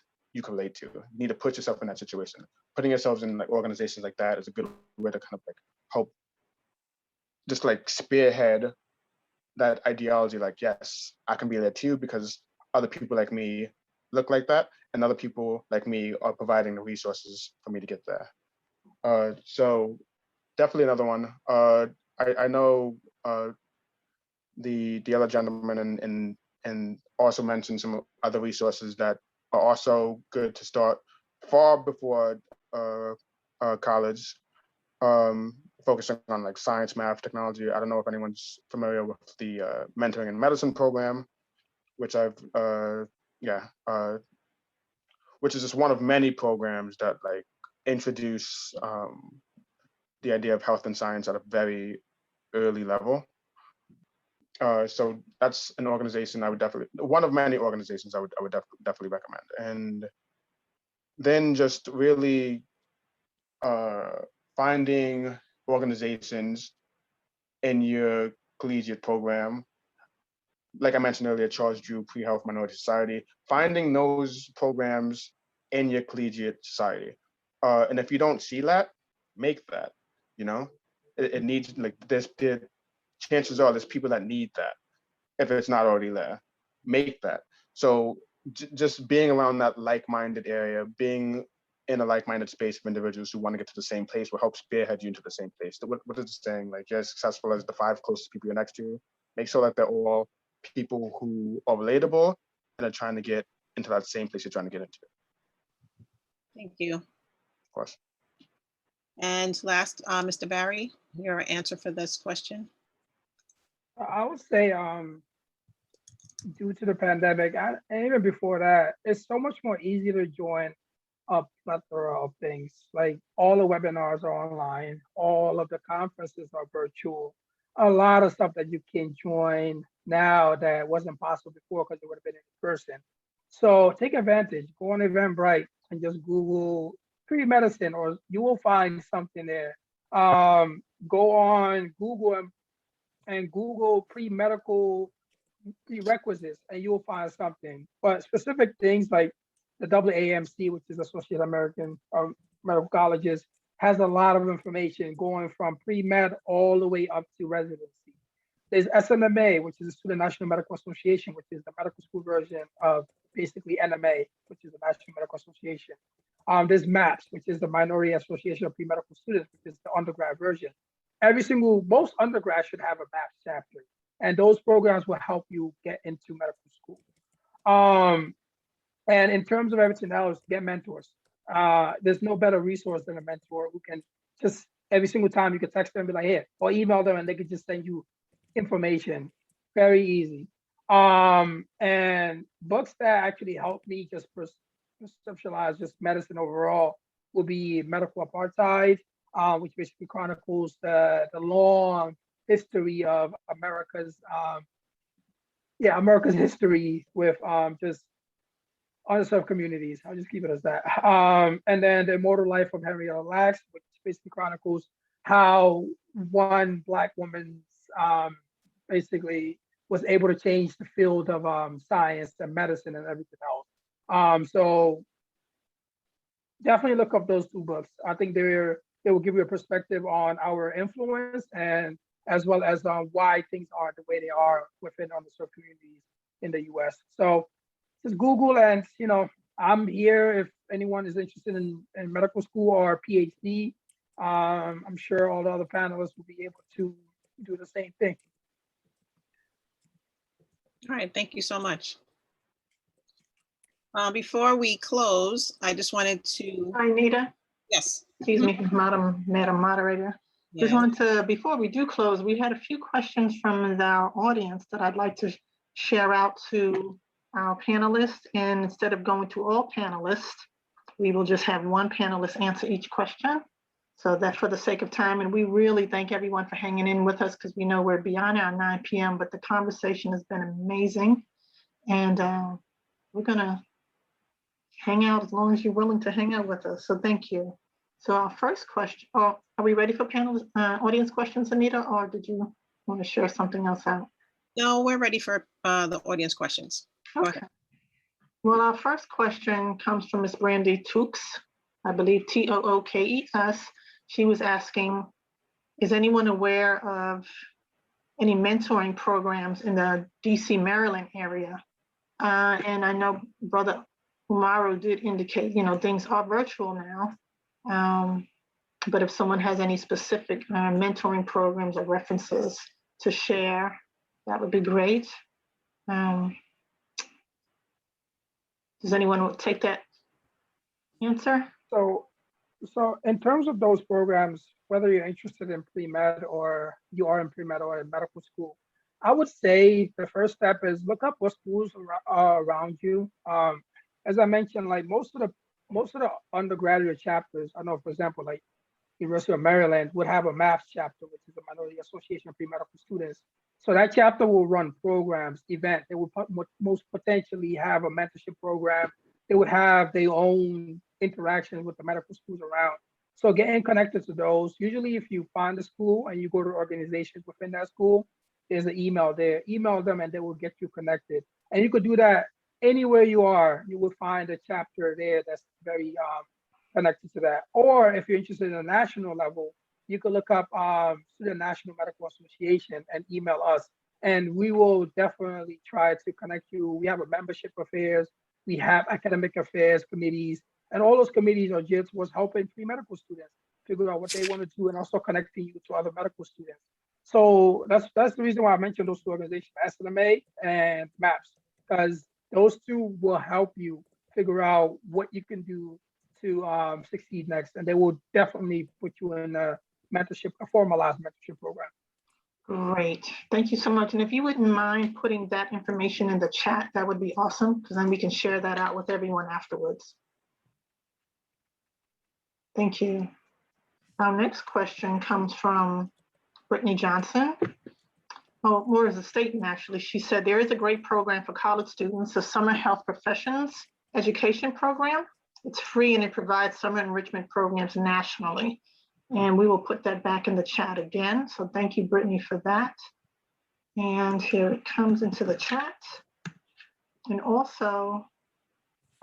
to. You need to put yourself in that situation. Putting yourselves in like organizations like that is a good way to kind of like help just like spearhead that ideology. Like, yes, I can be there too, because other people like me look like that, and other people like me are providing the resources for me to get there. So definitely another one. I know the other gentleman and also mentioned some other resources that are also good to start far before college. For focusing on like science, math, technology. I don't know if anyone's familiar with the mentoring in medicine program, which which is just one of many programs that like introduce the idea of health and science at a very early level. So that's an organization I would one of many organizations I would definitely recommend. And then just really finding organizations in your collegiate program, like I mentioned earlier, Charles Drew Pre-Health Minority Society, finding those programs in your collegiate society. And if you don't see that, make that, you know? It needs, like, chances are there's people that need that. If it's not already there, make that. So just being around that like-minded area, being in a like-minded space of individuals who want to get to the same place will help spearhead you into the same place. What is it saying? Like, you're as successful as the 5 closest people you're next to. Make sure that they're all people who are relatable and are trying to get into that same place you're trying to get into. Thank you. Of course. And last, Mr. Barrie, your answer for this question? I would say, due to the pandemic, and even before that, it's so much more easy to join a plethora of things. Like, all the webinars are online, all of the conferences are virtual. A lot of stuff that you can join now that wasn't possible before because it would have been in person. So take advantage, go on Eventbrite and just Google pre-medicine, or you will find something there. Go on Google and Google pre-medical prerequisites, and you will find something. But specific things like the AAMC, which is Associate American Medical Colleges, has a lot of information going from pre-med all the way up to residency. There's SMMA, which is the Student National Medical Association, which is the medical school version of basically NMA, which is the National Medical Association. There's MAPS, which is the Minority Association of Pre-Medical Students, which is the undergrad version. Most undergrads should have a MAPS chapter, and those programs will help you get into medical school. And in terms of everything else, get mentors. There's no better resource than a mentor who can just, every single time you can text them and be like, here, or email them and they could just send you information. Very easy. And books that actually help me just conceptualize just medicine overall will be Medical Apartheid, which basically chronicles the long history of America's history with just underserved communities. I'll just keep it as that. And then The Immortal Life of Henrietta Lacks, which basically chronicles how one Black woman basically was able to change the field of science and medicine and everything else. So definitely look up those 2 books. I think they will give you a perspective on our influence, and as well as why things are the way they are within underserved communities in the US. So just Google, and I'm here if anyone is interested in medical school or PhD. I'm sure all the other panelists will be able to do the same thing. All right, thank you so much. Before we close, I just wanted to. Hi, Anita. Yes. Excuse me, Madam Moderator. Yeah. Just wanted to, before we do close, we had a few questions from our audience that I'd like to share out to our panelists. And instead of going to all panelists, we will just have one panelist answer each question. So that for the sake of time, and we really thank everyone for hanging in with us, because we know we're beyond our 9 p.m., but the conversation has been amazing. And we're gonna hang out as long as you're willing to hang out with us. So thank you. So our first question, are we ready for panel audience questions, Anita, or did you want to share something else out? No, we're ready for the audience questions. Okay. Well, our first question comes from Ms. Brandy Tookes, I believe Tookes. She was asking, is anyone aware of any mentoring programs in the DC, Maryland area? And I know Brother Umaru did indicate, things are virtual now. But if someone has any specific mentoring programs or references to share, that would be great. Does anyone take that answer? So So in terms of those programs, whether you're interested in pre-med or you are in pre-med or in medical school, I would say the first step is look up what schools are around you. As I mentioned, like most of the undergraduate chapters, I know, for example, like University of Maryland would have a MAPS chapter, which is the Minority Association of Pre-Medical Students. So that chapter will run programs, events. They would most potentially have a mentorship program. They would have their own interactions with the medical schools around. So getting connected to those, usually if you find a school and you go to organizations within that school, there's an email there. Email them and they will get you connected. And you could do that anywhere you are. You will find a chapter there that's very connected to that. Or if you're interested in a national level, you could look up the National Medical Association and email us. And we will definitely try to connect you. We have a membership affairs, we have academic affairs committees, and all those committees are just was helping pre-medical students figure out what they want to do and also connecting you to other medical students. So that's the reason why I mentioned those two organizations, SNMA and MAPS, because those two will help you figure out what you can do to succeed next, and they will definitely put you in a mentorship, a formalized mentorship program. Great, thank you so much. And if you wouldn't mind putting that information in the chat, that would be awesome, because then we can share that out with everyone afterwards. Thank you. Our next question comes from Brittany Johnson. Oh, more as a statement, actually. She said, there is a great program for college students, the Summer Health Professions Education Program. It's free and it provides summer enrichment programs nationally. And we will put that back in the chat again. So thank you, Brittany, for that. And here it comes into the chat. And also,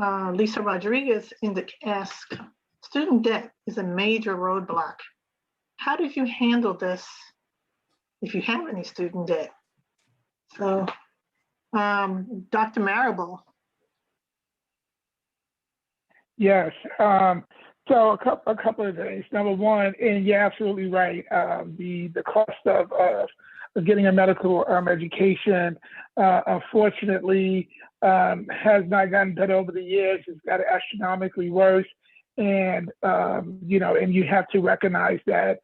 Lisa Rodriguez asks, student debt is a major roadblock. How did you handle this if you have any student debt? So, Dr. Marable. Yes. So a couple of things. Number one, and you're absolutely right. The cost of getting a medical education, unfortunately, has not gotten better over the years. It's got astronomically worse, and and you have to recognize that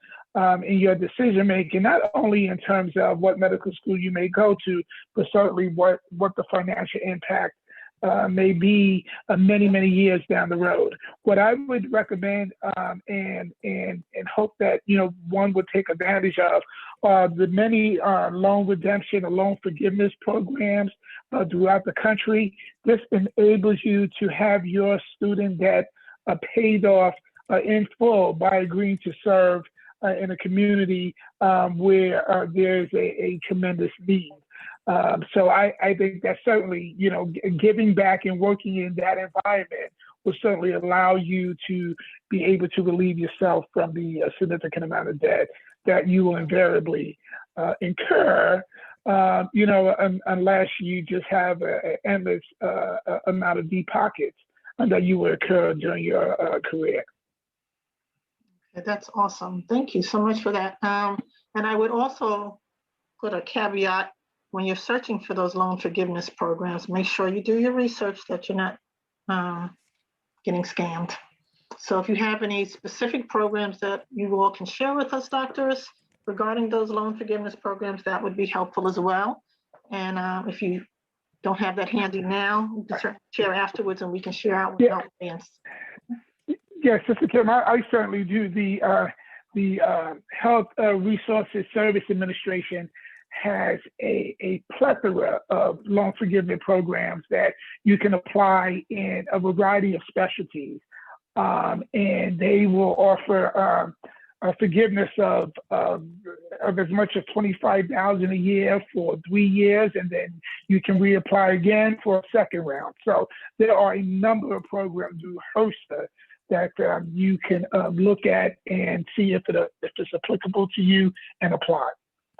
in your decision making, not only in terms of what medical school you may go to, but certainly what the financial impact may be many, many years down the road. What I would recommend and hope that one would take advantage of the many loan redemption or loan forgiveness programs throughout the country. This enables you to have your student debt paid off in full by agreeing to serve in a community where there's a tremendous need. So I think that certainly, giving back and working in that environment will certainly allow you to be able to relieve yourself from the significant amount of debt that you will invariably incur, unless you just have an endless amount of deep pockets that you will incur during your career. Okay, that's awesome. Thank you so much for that. And I would also put a caveat. When you're searching for those loan forgiveness programs, make sure you do your research that you're not getting scammed. So if you have any specific programs that you all can share with us, doctors, regarding those loan forgiveness programs, that would be helpful as well. And if you don't have that handy now, you can share afterwards and we can share out with our audience. Yes, Sister Kim, I certainly do. The Health Resources Service Administration has a plethora of loan forgiveness programs that you can apply in a variety of specialties. And they will offer a forgiveness of as much as $25,000 a year for 3 years, and then you can reapply again for a second round. So there are a number of programs through HRSA that you can look at and see if it's applicable to you and apply.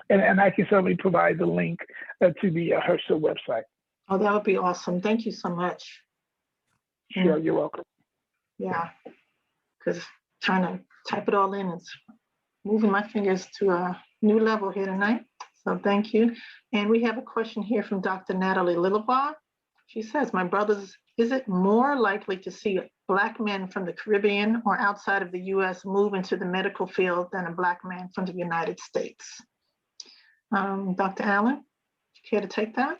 And I can certainly provide the link to the HRSA website. Oh, that would be awesome. Thank you so much. Sure, you're welcome. Yeah, because trying to type it all in is moving my fingers to a new level here tonight. So thank you. And we have a question here from Dr. Natalie Lillibah. She says, my brothers, is it more likely to see Black men from the Caribbean or outside of the US move into the medical field than a Black man from the United States? Dr. Alleyne, do you care to take that?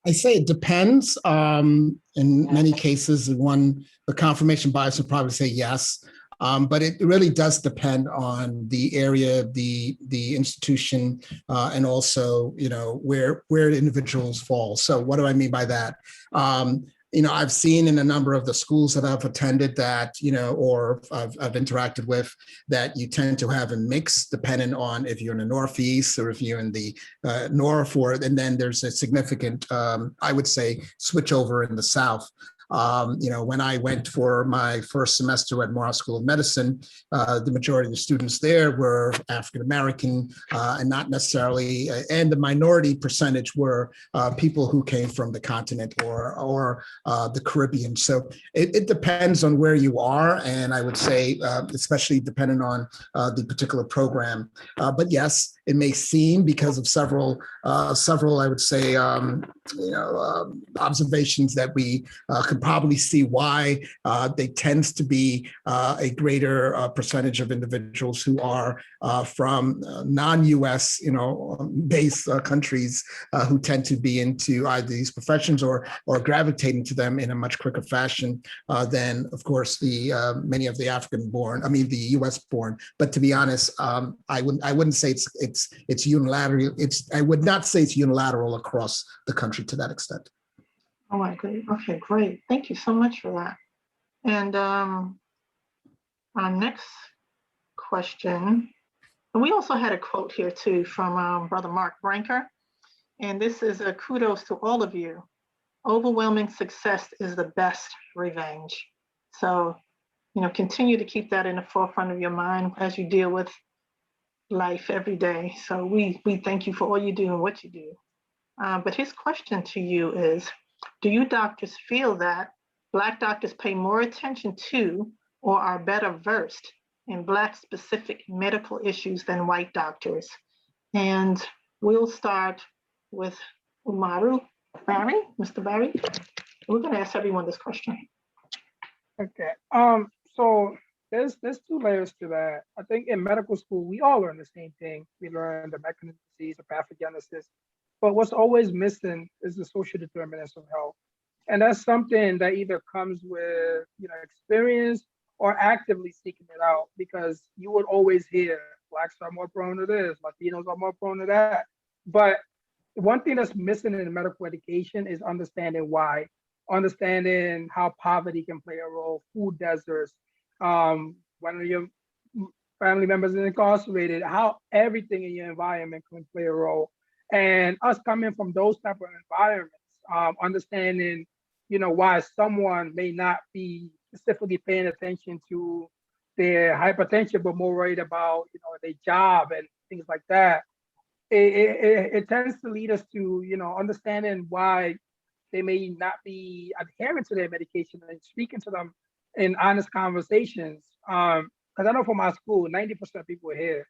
I say it depends. In many cases, the confirmation bias would probably say yes. But it really does depend on the area, the institution, and also, where individuals fall. So what do I mean by that? I've seen in a number of the schools that I've attended that, or I've interacted with, that you tend to have a mix depending on if you're in the Northeast or if you're in the North, and then there's a significant, I would say, switch over in the South. When I went for my first semester at Morehouse School of Medicine, the majority of the students there were African-American and not necessarily, and the minority percentage were people who came from the continent or the Caribbean. So it depends on where you are. And I would say, especially depending on the particular program. But yes, it may seem, because of several, I would say, observations that we could probably see why they tends to be a greater percentage of individuals who are from non-US, based countries who tend to be into either these professions or gravitating to them in a much quicker fashion than, of course, the many of the the US born. But to be honest, I wouldn't say it's unilateral. I would not say it's unilateral across the country to that extent. Oh, I agree. Okay, great. Thank you so much for that. And our next question, and we also had a quote here too from Brother Mark Branker. And this is a kudos to all of you. Overwhelming success is the best revenge. So, continue to keep that in the forefront of your mind as you deal with life every day. So we thank you for all you do and what you do. But his question to you is, do you doctors feel that Black doctors pay more attention to or are better versed in Black specific medical issues than white doctors? And we'll start with Umaru Barrie, Mr. Barrie. We're going to ask everyone this question. Okay. So there's two layers to that. I think in medical school, we all learn the same thing. We learn the mechanisms of disease, the pathogenesis. But what's always missing is the social determinants of health. And that's something that either comes with experience or actively seeking it out, because you would always hear Blacks are more prone to this, Latinos are more prone to that. But one thing that's missing in medical education is understanding why, understanding how poverty can play a role, food deserts, one of your family members is incarcerated, how everything in your environment can play a role. And us coming from those type of environments, understanding, why someone may not be specifically paying attention to their hypertension, but more worried about, their job and things like that. It tends to lead us to, understanding why they may not be adhering to their medication and speaking to them in honest conversations. Because I know from my school, 90% of people here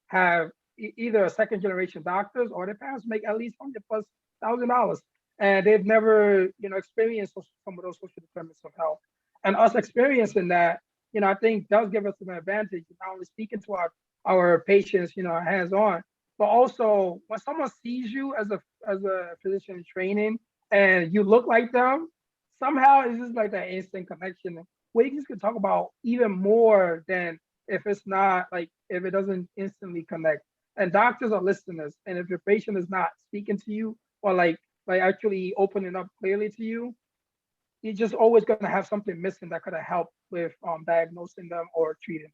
have either second generation doctors or their parents make at least $100,000+, and they've never, experienced some of those social determinants of health. And us experiencing that, I think does give us an advantage, not only speaking to our patients, hands-on, but also when someone sees you as a physician in training and you look like them, somehow it's just like that instant connection where you can talk about even more than if it's not like, if it doesn't instantly connect. And doctors are listeners. And if your patient is not speaking to you or like actually opening up clearly to you, you're just always going to have something missing that could have helped with diagnosing them or treating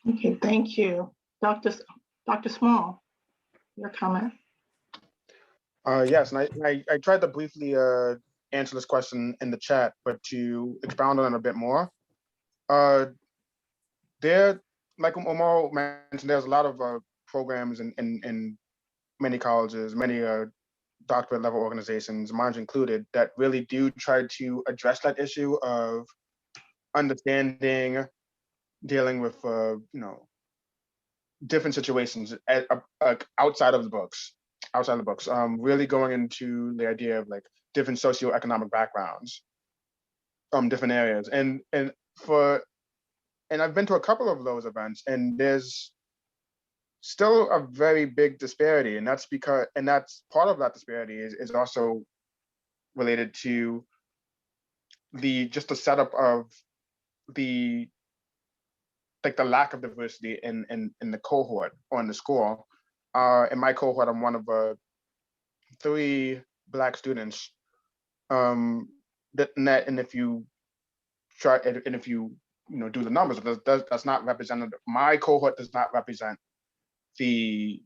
them. Okay, thank you. Dr. Small, your comment. Yes, and I tried to briefly answer this question in the chat, but to expound on it a bit more, there, like Umaru mentioned, there's a lot of programs in many colleges, many doctorate level organizations, mine included, that really do try to address that issue of understanding, dealing with different situations outside of the books. outside the books, really going into the idea of like different socioeconomic backgrounds, different areas. And I've been to a couple of those events, and there's still a very big disparity. And that's part of that disparity is also related to the setup of the lack of diversity in the cohort or in the school. In my cohort, I'm one of 3 Black students. And if you do the numbers, that's not representative. My cohort does not represent the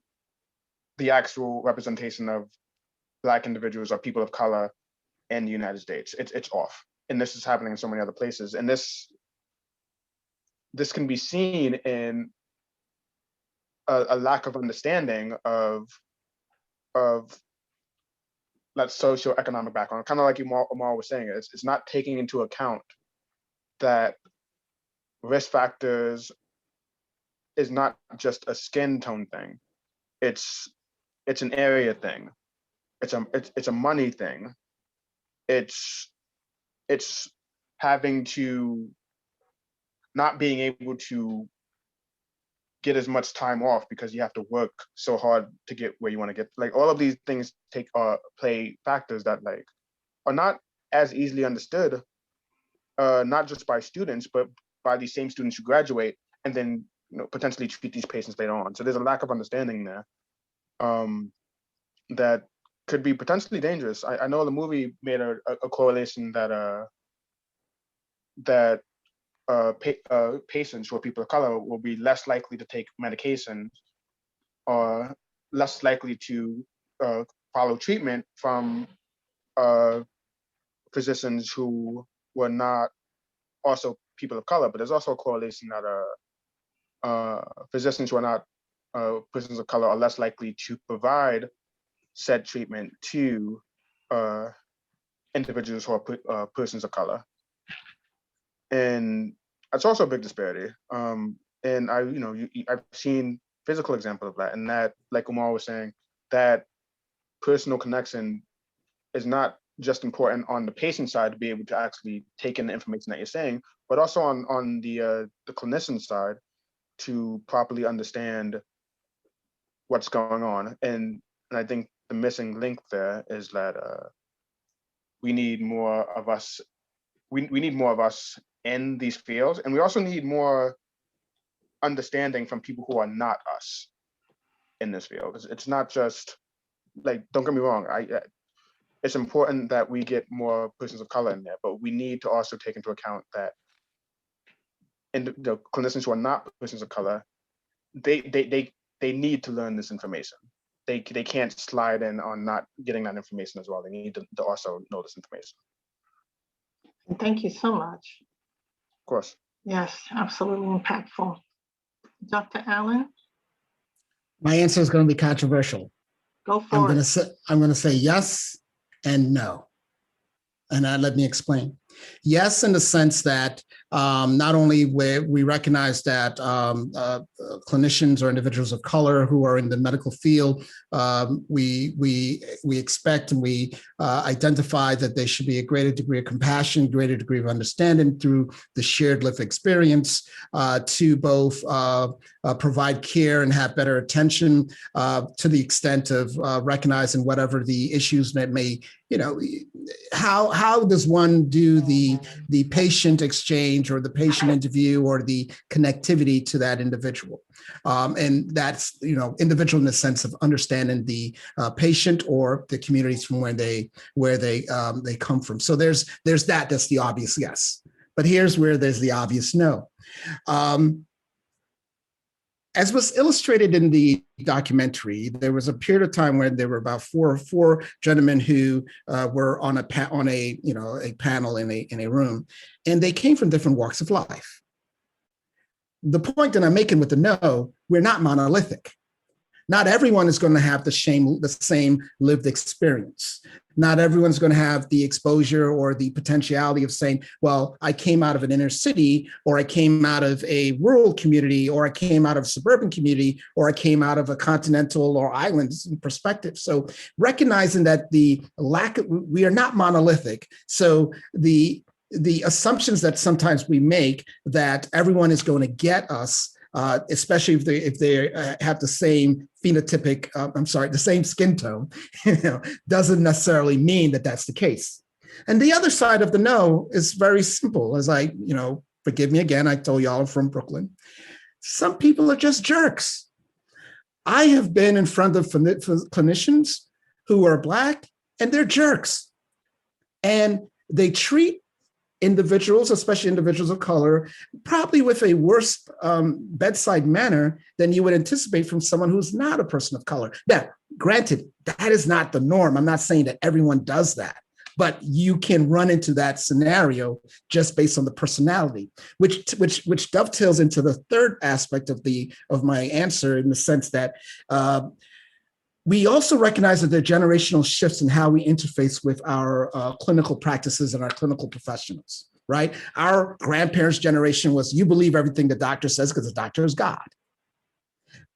actual representation of Black individuals or people of color in the United States. It's off, and this is happening in so many other places. And this can be seen in a lack of understanding of that socioeconomic background. Kind of like Umaru was saying, it's not taking into account that risk factors is not just a skin tone thing. It's an area thing. It's a money thing. It's having to not being able to get as much time off because you have to work so hard to get where you want to get. Like, all of these things play factors that like are not as easily understood, not just by students, but by these same students who graduate and then potentially treat these patients later on. So there's a lack of understanding there that could be potentially dangerous. I know the movie made a correlation that patients who are people of color will be less likely to take medication or less likely to follow treatment from physicians who were not also people of color. But there's also a correlation that physicians who are not persons of color are less likely to provide said treatment to individuals who are persons of color. And that's also a big disparity. And I've seen physical example of that. And that, like Umar was saying, that personal connection is not just important on the patient side to be able to actually take in the information that you're saying, but also on the clinician side to properly understand what's going on. And I think the missing link there is that we need more of us. We need more of us in these fields, and we also need more understanding from people who are not us in this field. It's not just like, don't get me wrong, it's important that we get more persons of color in there, but we need to also take into account that the clinicians who are not persons of color, they need to learn this information. They can't slide in on not getting that information as well. They need to also know this information. Thank you so much. Of course. Yes, absolutely impactful. Dr. Alleyne? My answer is going to be controversial. Go for it. I'm going to say yes and no. And let me explain. Yes, in the sense that not only we recognize that clinicians or individuals of color who are in the medical field, we expect and we identify that there should be a greater degree of compassion, greater degree of understanding through the shared lived experience to both provide care and have better attention to the extent of recognizing whatever the issues that may, how does one do the patient exchange or the patient interview or the connectivity to that individual. And that's, individual in the sense of understanding the patient or the communities from where they come from. So there's that's the obvious yes. But here's where there's the obvious no. As was illustrated in the documentary, there was a period of time when there were about four gentlemen who were on a panel in a room, and they came from different walks of life. The point that I'm making with the no, we're not monolithic. Not everyone is going to have the same lived experience. Not everyone's going to have the exposure or the potentiality of saying, well, I came out of an inner city, or I came out of a rural community, or I came out of a suburban community, or I came out of a continental or island perspective. So recognizing that we are not monolithic. So the assumptions that sometimes we make that everyone is going to get us, especially if they have the same phenotypic, the same skin tone, doesn't necessarily mean that that's the case. And the other side of the no is very simple. As forgive me again, I told y'all I'm from Brooklyn. Some people are just jerks. I have been in front of clinicians who are Black, and they're jerks. And they treat individuals, especially individuals of color, probably with a worse bedside manner than you would anticipate from someone who's not a person of color. Now, granted, that is not the norm. I'm not saying that everyone does that, but you can run into that scenario just based on the personality, which dovetails into the third aspect of my answer, in the sense that we also recognize that there are generational shifts in how we interface with our clinical practices and our clinical professionals, right? Our grandparents' generation was, you believe everything the doctor says because the doctor is God.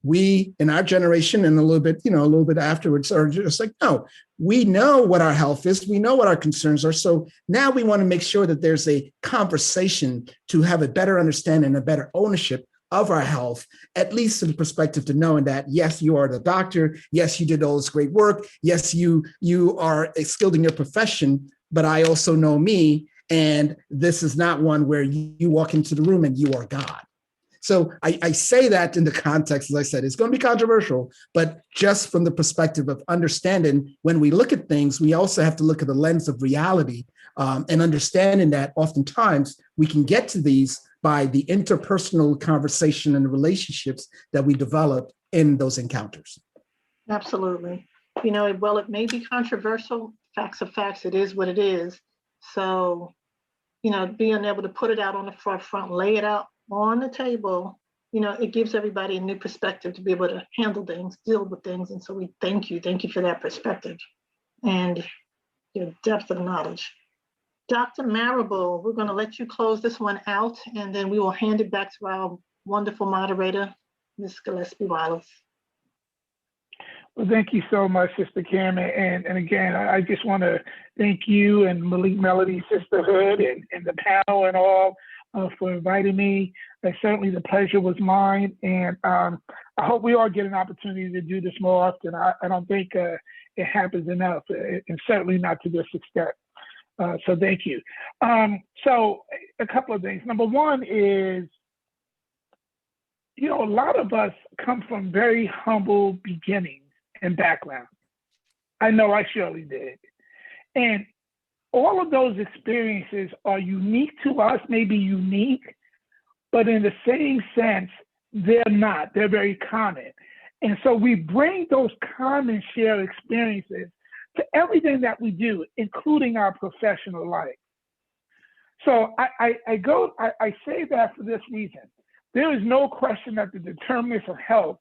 We, in our generation, and a little bit afterwards, are just like, no, we know what our health is. We know what our concerns are. So now we want to make sure that there's a conversation to have a better understanding and a better ownership of our health, at least in the perspective to knowing that, yes, you are the doctor. Yes, you did all this great work. Yes, you are skilled in your profession, but I also know me. And this is not one where you walk into the room and you are God. So I say that in the context, as I said, it's going to be controversial, but just from the perspective of understanding, when we look at things, we also have to look at the lens of reality, and understanding that oftentimes we can get to these by the interpersonal conversation and the relationships that we develop in those encounters. Absolutely. Well, it may be controversial. Facts are facts. It is what it is. So, being able to put it out on the forefront, lay it out on the table, it gives everybody a new perspective to be able to handle things, deal with things. And so we thank you for that perspective and your depth of knowledge. Dr. Marable, we're going to let you close this one out, and then we will hand it back to our wonderful moderator, Ms. Gillespie-Wallace. Well, thank you so much, Sister Kim. And again, I just want to thank you and Malik Melodies Sisterhood and the panel and all for inviting me. Certainly the pleasure was mine. And I hope we all get an opportunity to do this more often. I don't think it happens enough, and certainly not to this extent. So thank you. So a couple of things. Number one is, a lot of us come from very humble beginnings and backgrounds. I know I surely did. And all of those experiences are unique to us, maybe unique, but in the same sense, they're not. They're very common. And so we bring those common shared experiences to everything that we do, including our professional life. So I say that for this reason. There is no question that the determinants of health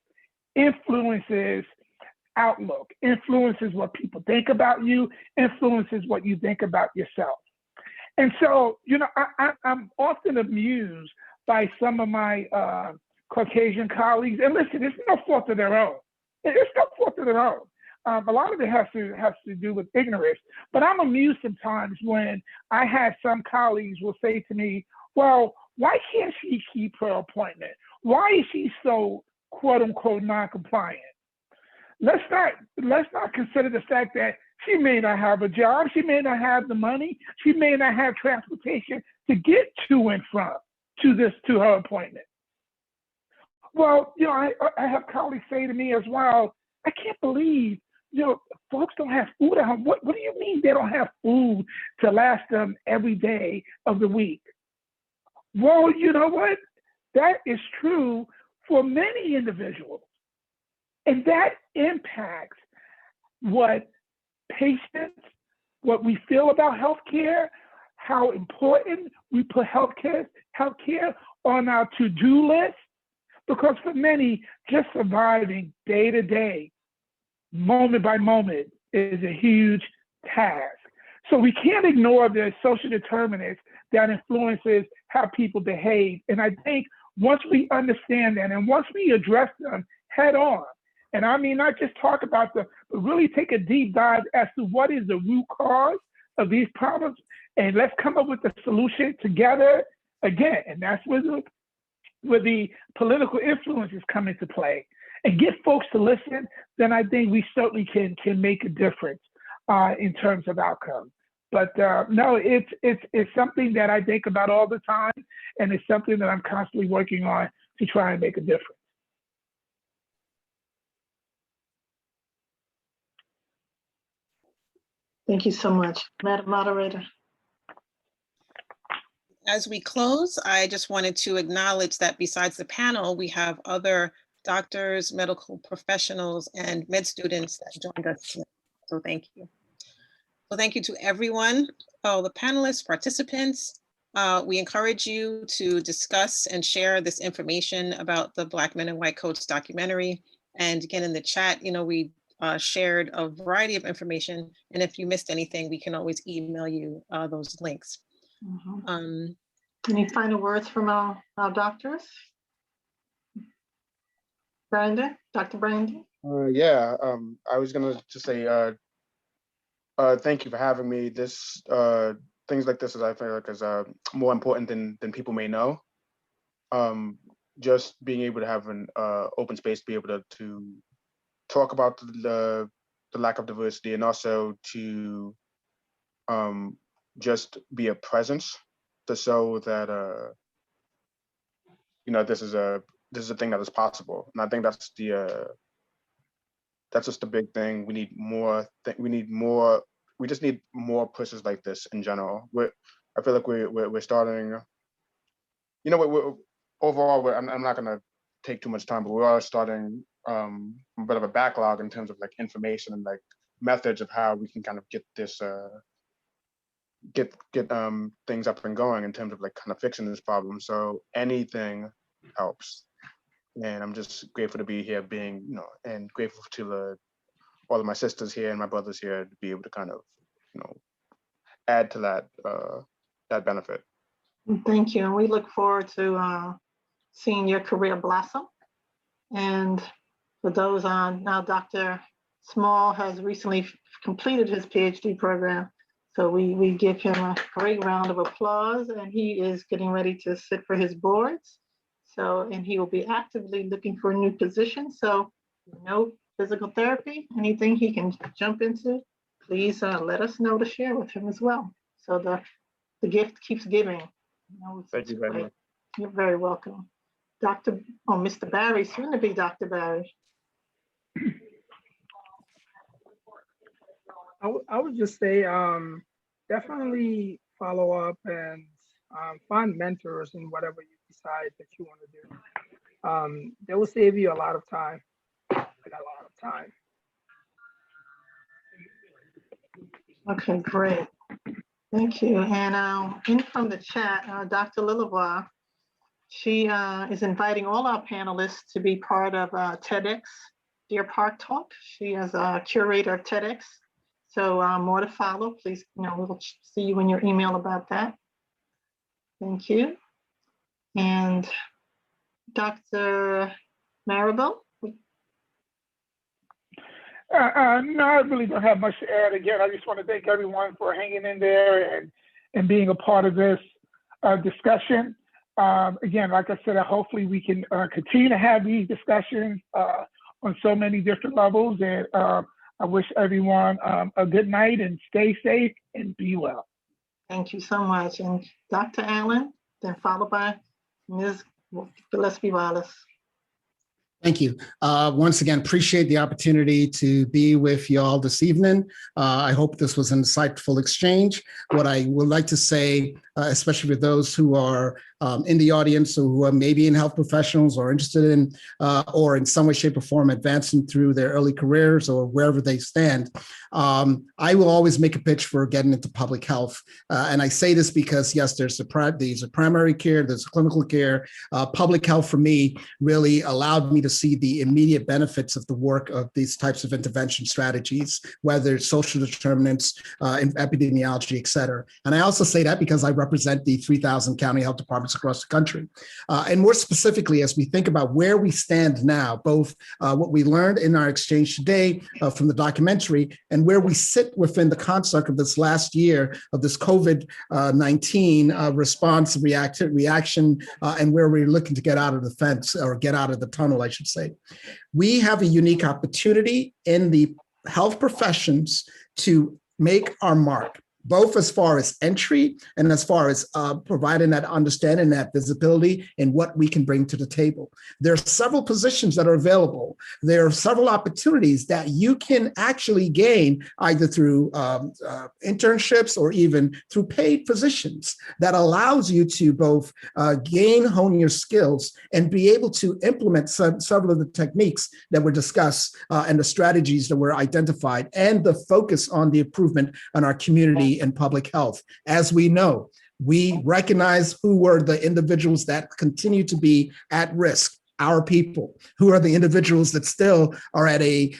influences outlook, influences what people think about you, influences what you think about yourself. And so, I'm often amused by some of my Caucasian colleagues, and listen, it's no fault of their own. It's no fault of their own. A lot of it has to do with ignorance, but I'm amused sometimes when I have some colleagues will say to me, well, why can't she keep her appointment? Why is she so quote unquote non-compliant? Let's not consider the fact that she may not have a job, she may not have the money, she may not have transportation to get to and from to her appointment. Well, I have colleagues say to me as well, I can't believe folks don't have food at home. What do you mean they don't have food to last them every day of the week? Well, you know what? That is true for many individuals. And that impacts what patients, what we feel about healthcare, how important we put healthcare on our to-do list. Because for many, just surviving day to day, moment by moment, is a huge task. So we can't ignore the social determinants that influences how people behave. And I think once we understand that and once we address them head on, and I mean, not just talk about them, but really take a deep dive as to what is the root cause of these problems, and let's come up with a solution together again. And that's where the political influences come into play. And get folks to listen, then I think we certainly can make a difference in terms of outcome. But no, it's something that I think about all the time, and it's something that I'm constantly working on to try and make a difference. Thank you so much. Madam Moderator. As we close, I just wanted to acknowledge that besides the panel, we have other doctors, medical professionals, and med students that joined us tonight. So thank you. So thank you to everyone, all the panelists, participants. We encourage you to discuss and share this information about the Black Men in White Coats documentary. And again, in the chat, we shared a variety of information. And if you missed anything, we can always email you those links. Mm-hmm. Any final words from our doctors? Brandon, Dr. Brandon? Yeah, I was gonna just say thank you for having me. This things like this, I feel like, is more important than people may know. Just being able to have an open space to be able to talk about the lack of diversity, and also to just be a presence to show that this is a thing that is possible. And I think that's just the big thing. We need more. We just need more pushes like this in general. I feel like we're starting. Overall, I'm not gonna take too much time, but we are starting a bit of a backlog in terms of like information and like methods of how we can kind of get this get things up and going in terms of like kind of fixing this problem. So anything helps. And I'm just grateful to be here, and grateful to all of my sisters here and my brothers here to be able to kind of, add to that benefit. Thank you. And we look forward to seeing your career blossom. And for those now, Dr. Small has recently completed his PhD program. So we give him a great round of applause, and he is getting ready to sit for his boards. And he will be actively looking for a new position. So no physical therapy, anything he can jump into, please let us know to share with him as well. So the gift keeps giving. Thank you very much. You're very welcome. Mr. Barrie, soon to be Dr. Barrie. I would just say definitely follow up and find mentors in whatever you decide that you want to do. They will save you a lot of time, Okay, great. Thank you. And in from the chat, Dr. Lillavois, she is inviting all our panelists to be part of TEDx Deer Park Talk. She is a curator of TEDx. So more to follow. Please, we'll see you in your email about that. Thank you. And Dr. Marable? No, I really don't have much to add. Again, I just want to thank everyone for hanging in there and being a part of this discussion. Again, like I said, hopefully we can continue to have these discussions on so many different levels. And I wish everyone a good night and stay safe and be well. Thank you so much. And Dr. Alleyne, then followed by Ms. Gillespie-Wallace. Thank you. Once again, appreciate the opportunity to be with you all this evening. I hope this was an insightful exchange. What I would like to say, especially with those who are in the audience who are maybe in health professionals or interested in, or in some way, shape, or form advancing through their early careers or wherever they stand, I will always make a pitch for getting into public health. And I say this because, yes, there's a primary care, there's clinical care. Public health for me really allowed me to see the immediate benefits of the work of these types of intervention strategies, whether it's social determinants, epidemiology, et cetera. And I also say that because I represent the 3,000 county health departments across the country. And more specifically, as we think about where we stand now, both what we learned in our exchange today from the documentary and where we sit within the construct of this last year of this COVID-19 response, reaction, and where we're looking to get out of the fence or get out of the tunnel, I should say. We have a unique opportunity in the health professions to make our mark, both as far as entry and as far as providing that understanding, that visibility in what we can bring to the table. There are several positions that are available. There are several opportunities that you can actually gain either through internships or even through paid positions that allows you to both hone your skills and be able to implement several of the techniques that were discussed and the strategies that were identified and the focus on the improvement in our community and public health. As we know, we recognize who were the individuals that continue to be at risk, our people, who are the individuals that still are at a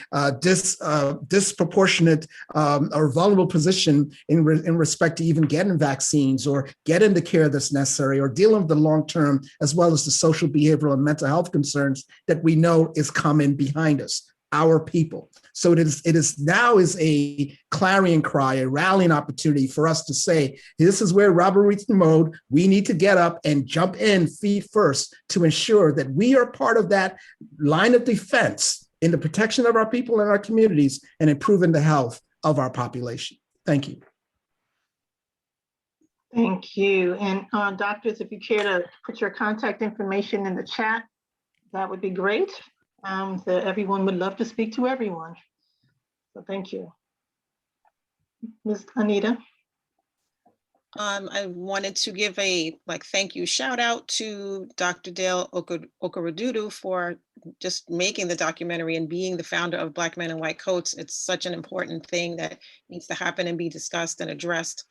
disproportionate or vulnerable position in respect to even getting vaccines or getting the care that's necessary or dealing with the long-term, as well as the social, behavioral, and mental health concerns that we know is coming behind us, our people. So it is now is a clarion cry, a rallying opportunity for us to say, this is where Robert reached the mode. We need to get up and jump in feet first to ensure that we are part of that line of defense in the protection of our people and our communities and improving the health of our population. Thank you. Thank you. And doctors, if you care to put your contact information in the chat, that would be great. That everyone would love to speak to everyone. So thank you. Ms. Anita. I wanted to give a thank you shout out to Dr. Dale Okorodudu for just making the documentary and being the founder of Black Men in White Coats. It's such an important thing that needs to happen and be discussed and addressed.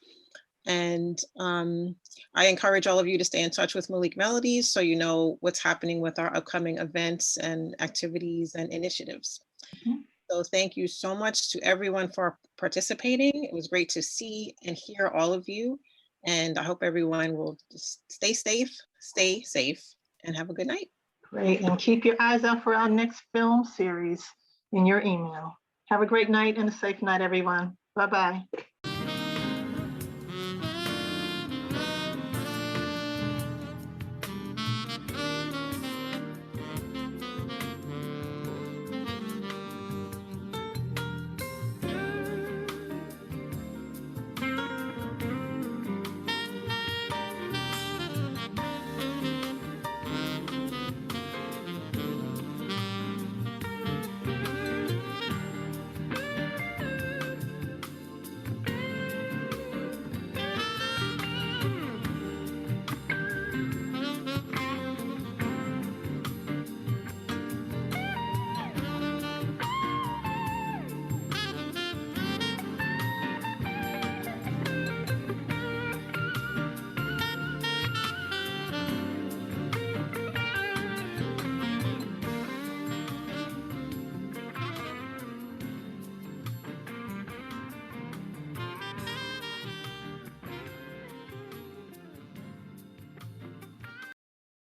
And I encourage all of you to stay in touch with Malik Melodies so you know what's happening with our upcoming events and activities and initiatives. Mm-hmm. So thank you so much to everyone for participating. It was great to see and hear all of you. And I hope everyone will just stay safe, and have a good night. Great, and keep your eyes out for our next film series in your email. Have a great night and a safe night, everyone. Bye-bye.